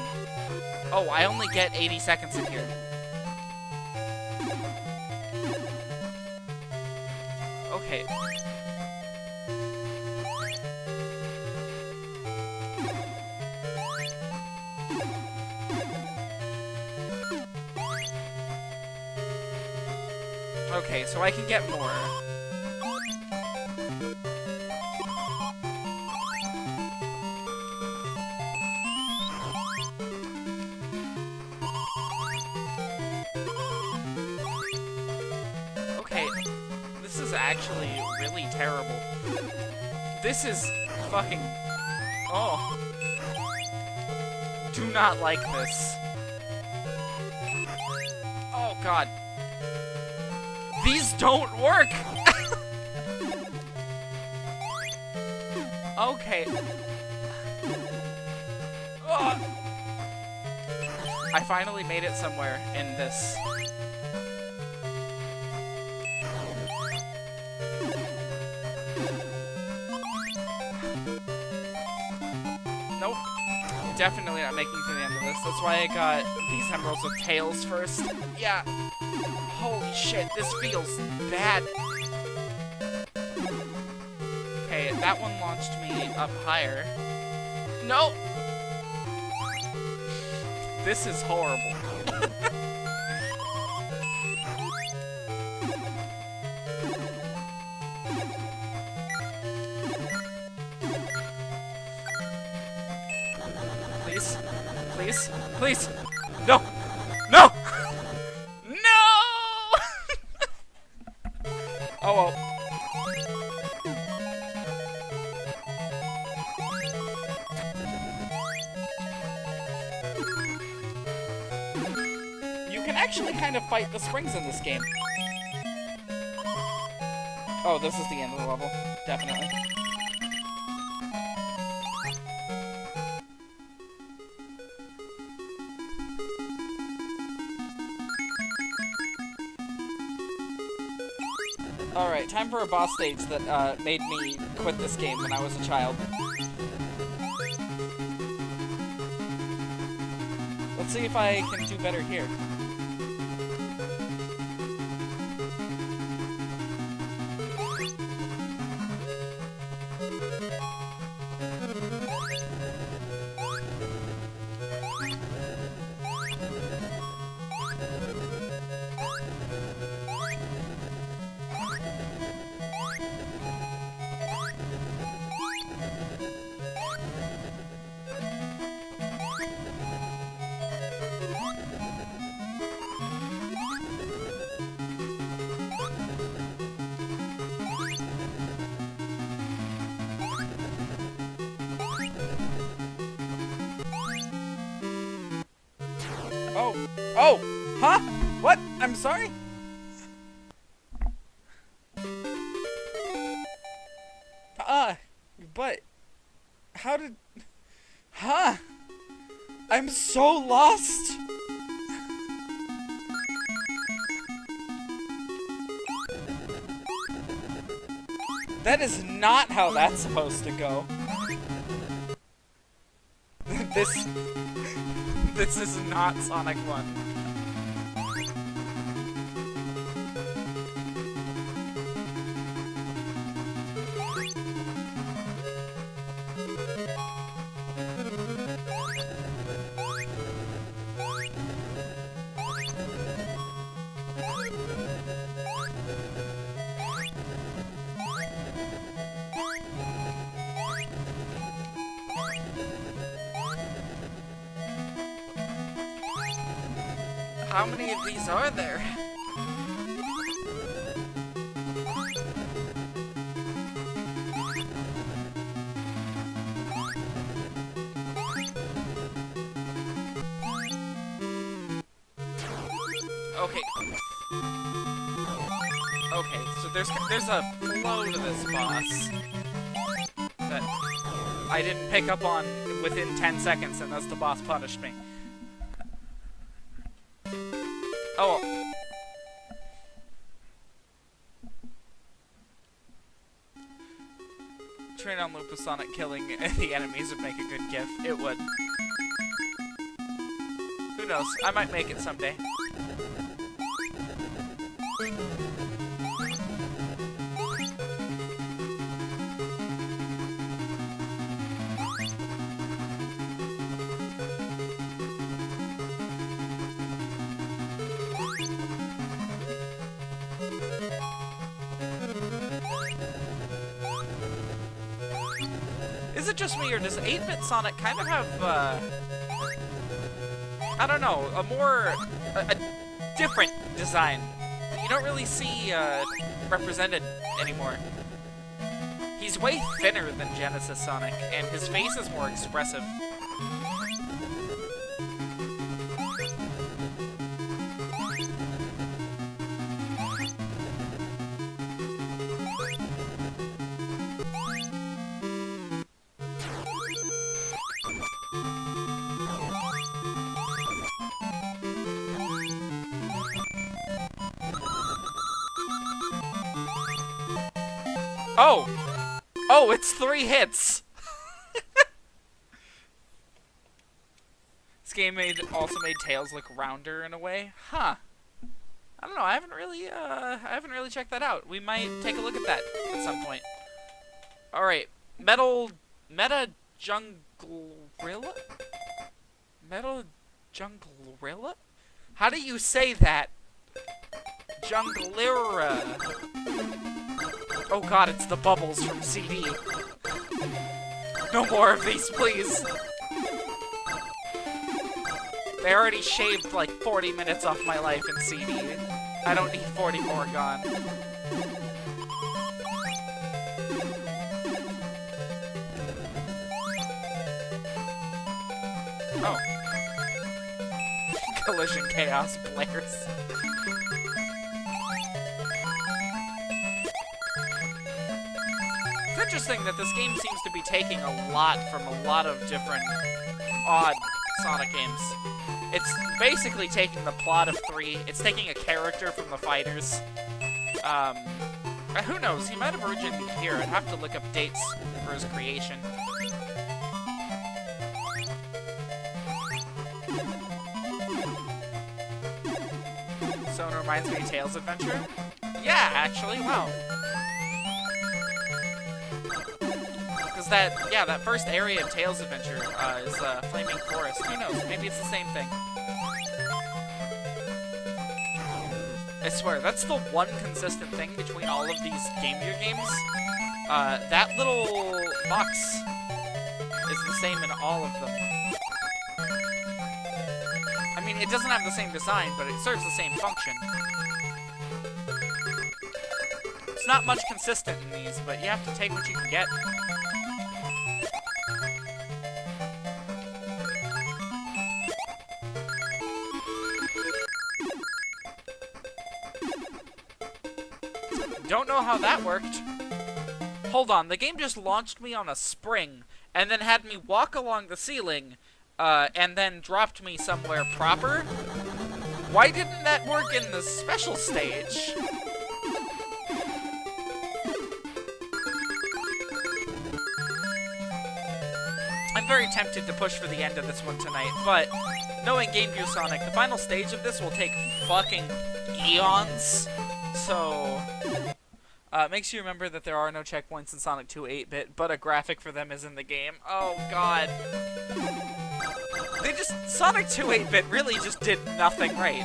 Oh, I only get 80 seconds in here. Okay. Okay, so I can get more. Actually really terrible. This is fucking... Oh. Do not like this. Oh god. These don't work! Okay. Ugh. I finally made it somewhere in this. Nope. Definitely not making it to the end of this. That's why I got these emeralds with tails first. Yeah. Holy shit, this feels bad. Okay, that one launched me up higher. No! This is horrible. Please. Please. Please. No! No! No! Oh well. You can actually kind of fight the springs in this game. Oh, this is the end of the level. Definitely. Alright, time for a boss stage that made me quit this game when I was a child. Let's see if I can do better here. Oh! Huh? What? I'm sorry? But... How did... Huh? I'm so lost! That is not how that's supposed to go. This is not Sonic 1. How many of these are there? Okay. Okay, so there's a flow to this boss that I didn't pick up on within 10 seconds, and thus the boss punished me. Oh. Train on loop with Sonic killing the enemies would make a good gif. It would. Who knows? I might make it someday. Is it just me, or does 8-bit Sonic kind of have, I don't know, a different design? You don't really see, represented anymore. He's way thinner than Genesis Sonic, and his face is more expressive. Oh! Oh, it's 3 hits! This game also made Tails look rounder in a way. Huh. I don't know, I haven't really checked that out. We might take a look at that at some point. Alright. Meta Junglorilla? Metal Junglorilla? How do you say that? Junglera. Oh god, it's the bubbles from CD. No more of these, please. They already shaved like 40 minutes off my life in CD. I don't need 40 more gone. Oh. Collision Chaos blares. It's interesting that this game seems to be taking a lot from a lot of different odd Sonic games. It's basically taking the plot of 3. It's taking a character from the fighters. Who knows? He might have originated here. I'd have to look up dates for his creation. So it reminds me of Tails Adventure? Yeah, actually, wow. Because that first area of Tails Adventure is Flaming Forest. Who knows? Maybe it's the same thing. I swear, that's the one consistent thing between all of these Game Gear games. That little box is the same in all of them. I mean, it doesn't have the same design, but it serves the same function. It's not much consistent in these, but you have to take what you can get. Don't know how that worked. Hold on, the game just launched me on a spring, and then had me walk along the ceiling, and then dropped me somewhere proper? Why didn't that work in the special stage? I'm very tempted to push for the end of this one tonight, but knowing Game Gear Sonic, the final stage of this will take fucking eons, so... makes you remember that there are no checkpoints in Sonic 2 8-bit, but a graphic for them is in the game. Oh god. Sonic 2 8-bit really just did nothing right.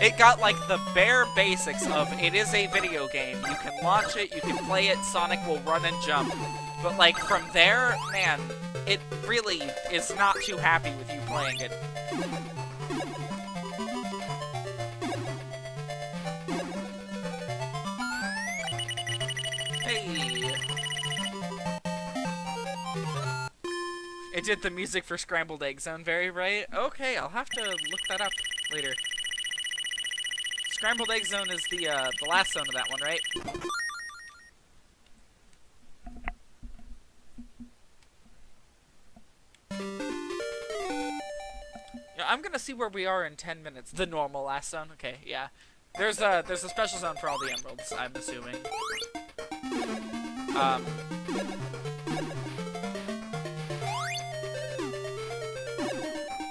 It got, like, the bare basics of, it is a video game. You can launch it, you can play it, Sonic will run and jump. But, like, from there, man, it really is not too happy with you playing it. Hey! It did the music for Scrambled Egg Zone very right. Okay, I'll have to look that up later. Scrambled Egg Zone is the last zone of that one, right? Yeah, I'm gonna see where we are in 10 minutes. The normal last zone? Okay, yeah. There's a special zone for all the emeralds, I'm assuming. I'm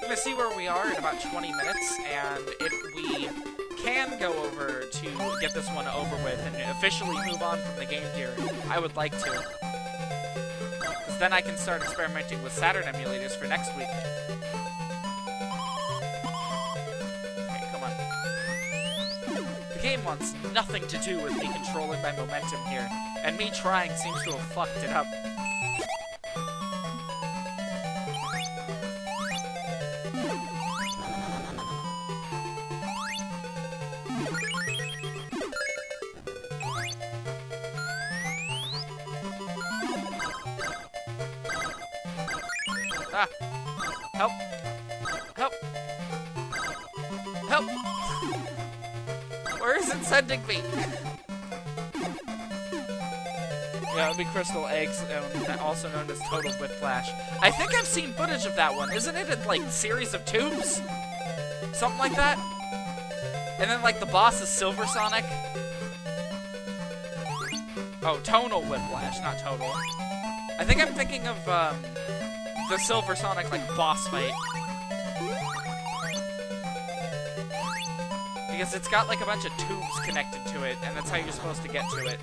gonna see where we are in about 20 minutes, and if we can go over to get this one over with and officially move on from the Game Gear, I would like to. Because then I can start experimenting with Saturn emulators for next week. Okay, come on. The game wants nothing to do with me controlling my momentum here, and me trying seems to have fucked it up. Ah! Help! Help! Help! Where is it sending me? Yeah, it would be Crystal Eggs, also known as Total Whiplash. I think I've seen footage of that one. Isn't it a, like, series of tubes? Something like that? And then, like, the boss is Silver Sonic? Oh, Tonal Whiplash, not Total. I think I'm thinking of, the Silver Sonic, like, boss fight. Because it's got, like, a bunch of tubes connected to it, and that's how you're supposed to get to it.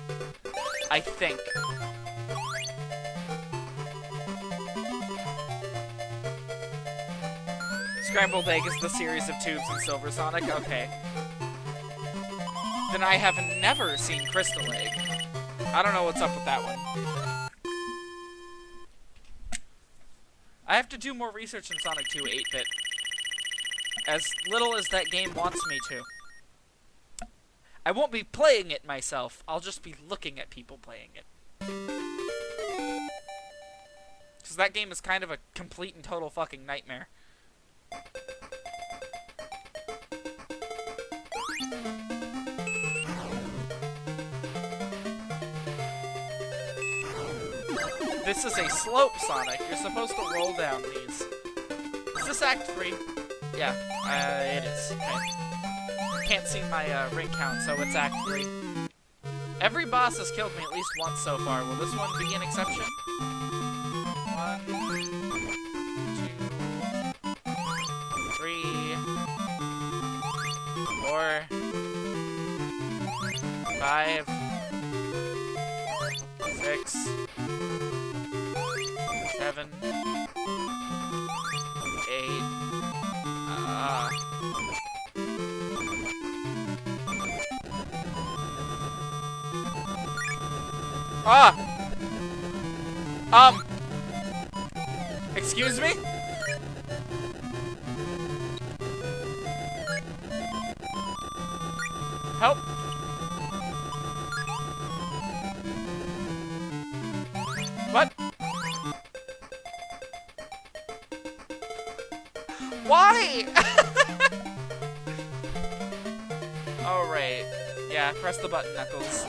I think. Scrambled Egg is the series of tubes in Silver Sonic? Okay. Then I have never seen Crystal Egg. I don't know what's up with that one. I have to do more research in Sonic 2 8-bit. As little as that game wants me to. I won't be playing it myself, I'll just be looking at people playing it. Because that game is kind of a complete and total fucking nightmare. This is a slope, Sonic. You're supposed to roll down these. Is this Act 3? Yeah, it is. Okay. Can't see my ring count, so it's Act 3. Every boss has killed me at least once so far. Will this one be an exception? 1, 2, 3, 4, 5, 6, 7, 8. Excuse me? Help! What? Why? Yeah, press the button, Knuckles.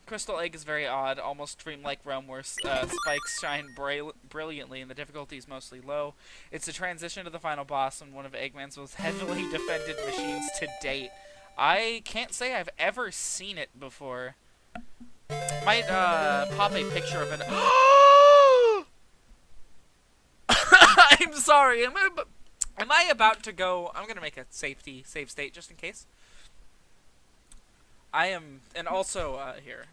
Crystal Egg is very odd, almost dreamlike realm where spikes shine brilliantly and the difficulty is mostly low. It's a transition to the final boss and one of Eggman's most heavily defended machines to date. I can't say I've ever seen it before. Might pop a picture of it. I'm sorry. Am I about to go? I'm gonna make a save state just in case. I am, and also here,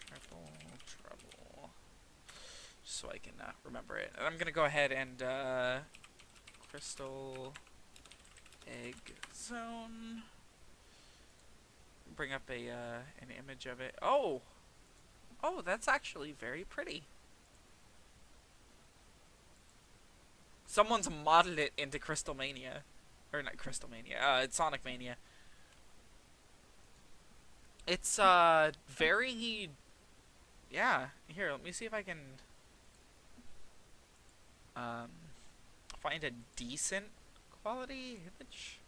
trouble, so I can remember it. And I'm gonna go ahead and Crystal Egg Zone. Bring up a an image of it. Oh, that's actually very pretty. Someone's modded it into Crystal Mania, or not Crystal Mania. It's Sonic Mania. It's very, yeah. Here, let me see if I can find a decent quality image.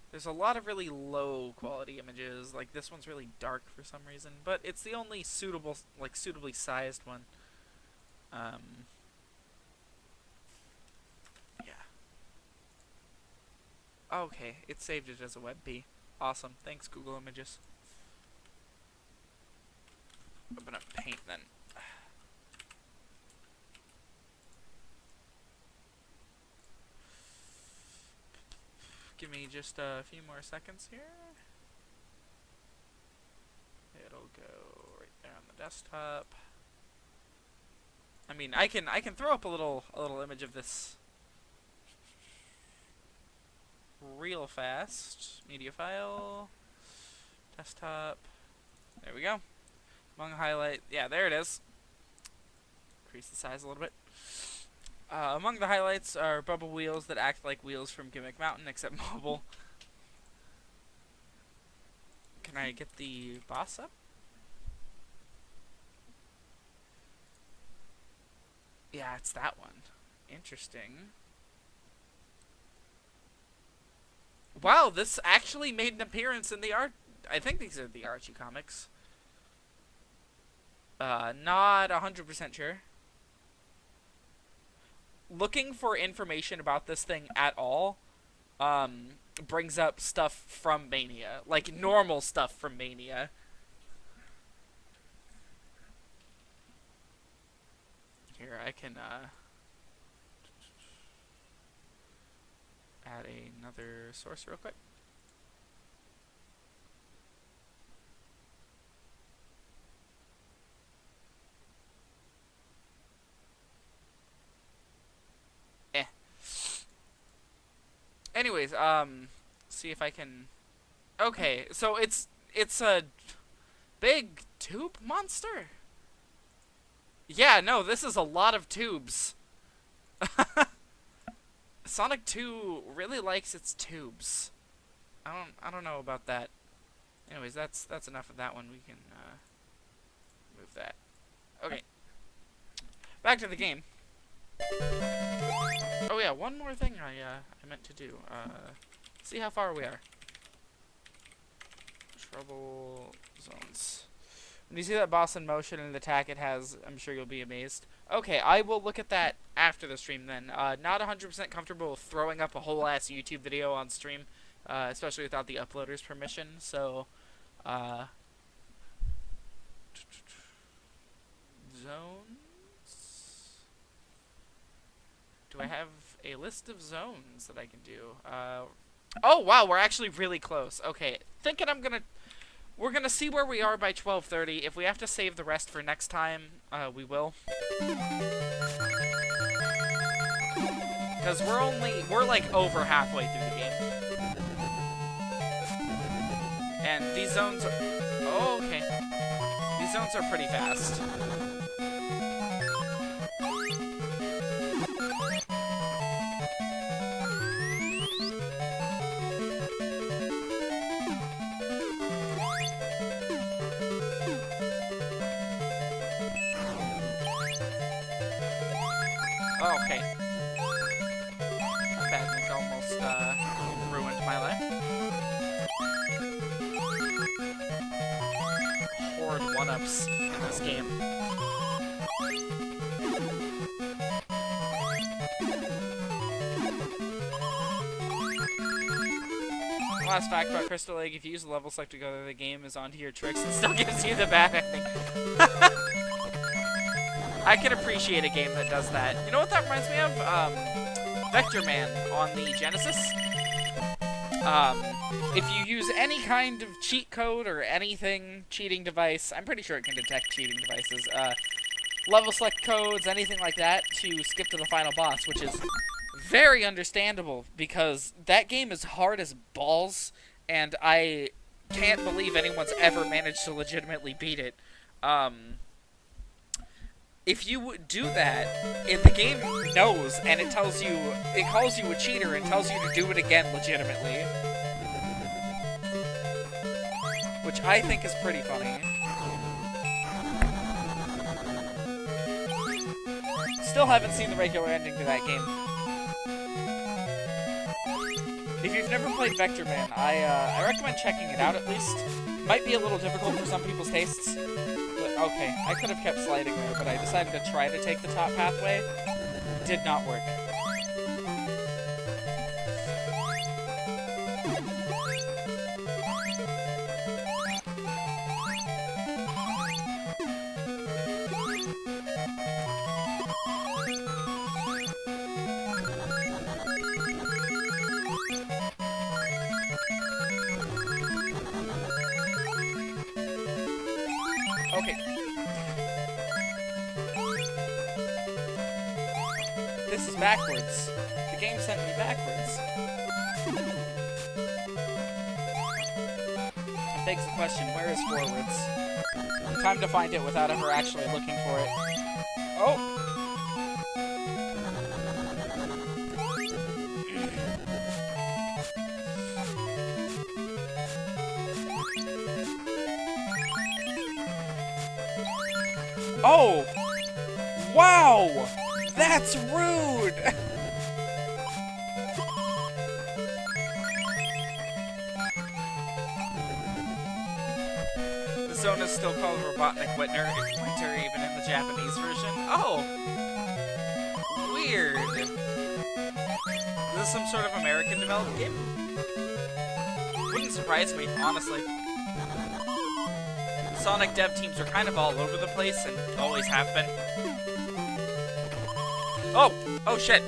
There's a lot of really low quality images. Like this one's really dark for some reason, but it's the only suitable, like suitably sized one. Yeah. Okay, it saved it as a WebP. Awesome. Thanks, Google Images. Open up Paint then. Give me just a few more seconds here. It'll go right there on the desktop. I mean, I can throw up a little image of this real fast. Media file, desktop. There we go. Among highlight, yeah, there it is. Increase the size a little bit. Among the highlights are bubble wheels that act like wheels from Gimmick Mountain, except mobile. Can I get the boss up? Yeah, it's that one. Interesting. Wow, this actually made an appearance in the art. I think these are the Archie comics. Not 100% sure. Looking for information about this thing at all brings up stuff from Mania. Like, normal stuff from Mania. Here, I can add another source real quick. Anyways, see if I can. Okay, so it's a big tube monster. Yeah, no, this is a lot of tubes. Sonic 2 really likes its tubes. I don't know about that. Anyways, that's enough of that one. We can move that. Okay. Back to the game. Oh yeah, one more thing I meant to do. See how far we are. Trouble zones. When you see that boss in motion and the attack it has, I'm sure you'll be amazed. Okay, I will look at that after the stream then. Not 100% comfortable with throwing up a whole ass YouTube video on stream, especially without the uploader's permission, so, zones? Do I have a list of zones that I can do? Oh wow, we're actually really close. Okay, thinking we're gonna see where we are by 12:30. If we have to save the rest for next time, we will. Because we're like over halfway through the game. And these zones are, oh, okay. These zones are pretty fast. Oh, okay. Not bad, it's almost, moves in this game. Last fact about Crystal Lake, if you use the level select to go to the game is onto your tricks, it still gives you the bad ending. I can appreciate a game that does that. You know what that reminds me of? Vector Man on the Genesis. If you use any kind of cheat code or anything, cheating device, I'm pretty sure it can detect cheating devices, level select codes, anything like that, to skip to the final boss, which is very understandable, because that game is hard as balls, and I can't believe anyone's ever managed to legitimately beat it. If you do that, the game knows, and it tells you, it calls you a cheater and tells you to do it again legitimately. Which I think is pretty funny. Still haven't seen the regular ending to that game. If you've never played Vector Man, I recommend checking it out at least. Might be a little difficult for some people's tastes. But okay, I could have kept sliding there, but I decided to try to take the top pathway. Did not work. Okay. This is backwards. The game sent me backwards. It begs the question, where is forwards? Time to find it without ever actually looking for it. Oh! Oh! Wow! That's rude! The zone is still called Robotnik Winter even in the Japanese version. Oh! Weird. Is this some sort of American developed game? Wouldn't surprise me, honestly. Sonic dev teams are kind of all over the place and always have been. Oh! Oh shit!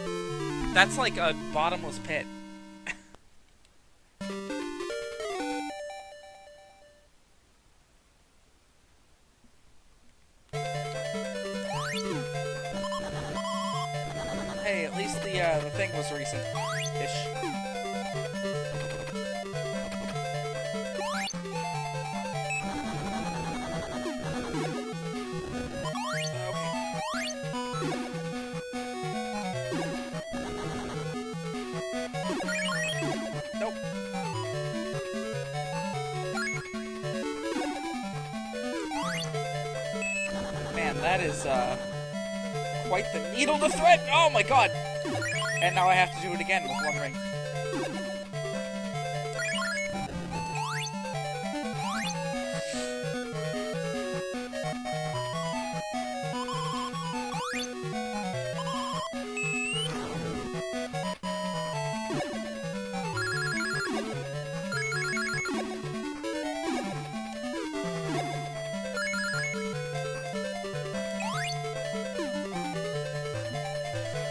That's like a bottomless pit. Hey, at least the thing was recent-ish. Nope. Man, that is, quite the needle to thread! Oh my god! And now I have to do it again with one ring.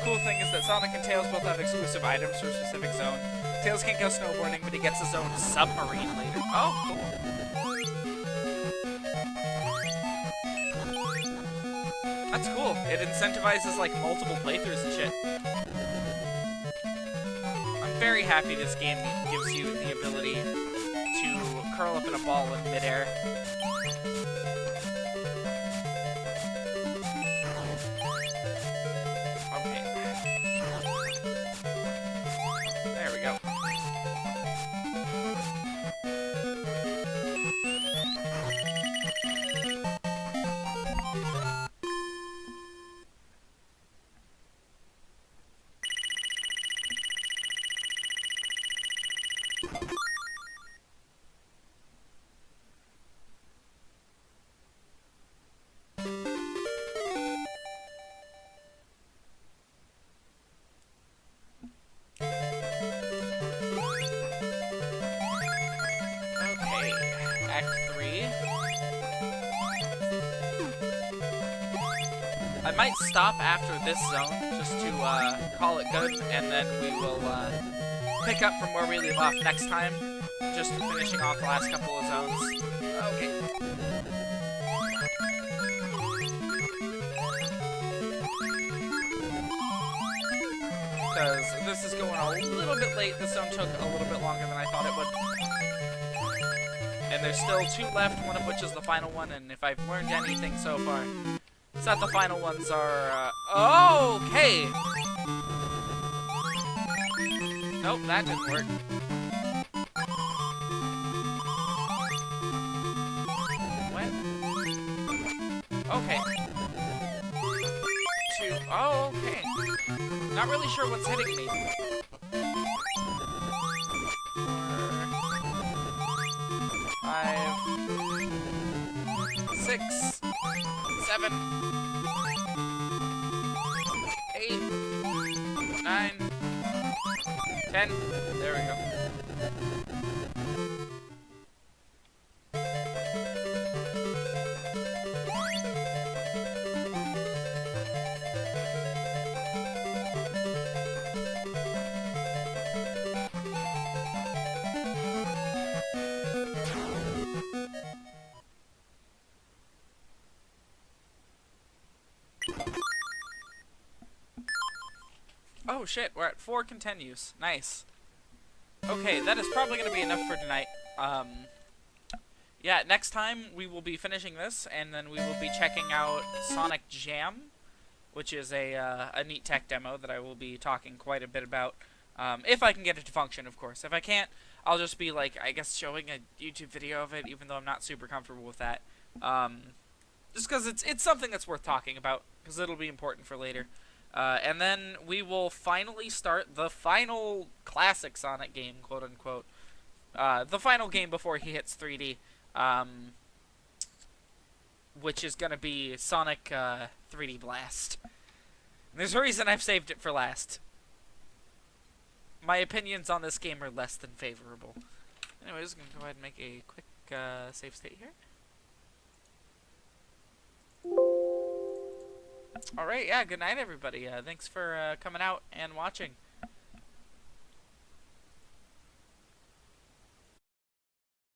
Cool thing is that Sonic and Tails both have exclusive items for a specific zone. Tails can't go snowboarding, but he gets his own submarine later. Oh, cool. That's cool. It incentivizes, like, multiple playthroughs and shit. I'm very happy this game gives you the ability to curl up in a ball in midair. There we go. might stop after this zone just to call it good, and then we will pick up from where we leave off next time, just finishing off the last couple of zones. Okay. Because this is going a little bit late. This zone took a little bit longer than I thought it would. And there's still 2 left, one of which is the final one, and if I've learned anything so far, it's that the final ones are, okay! Nope, that didn't work. What? Okay. 2, oh, okay. Not really sure what's hitting me. 5, 6, 7, 8, 9, 10. There we go. Oh shit, we're at 4 continues. Nice. Okay, that is probably going to be enough for tonight. Yeah, next time we will be finishing this, and then we will be checking out Sonic Jam, which is a neat tech demo that I will be talking quite a bit about. If I can get it to function, of course. If I can't, I'll just be, like, I guess showing a YouTube video of it, even though I'm not super comfortable with that. Just because it's something that's worth talking about, because it'll be important for later. And then we will finally start the final classic Sonic game, quote-unquote. The final game before he hits 3D. Which is going to be Sonic 3D Blast. And there's a reason I've saved it for last. My opinions on this game are less than favorable. Anyways, I'm going to go ahead and make a quick save state here. Alright, yeah, good night, everybody. Thanks for coming out and watching.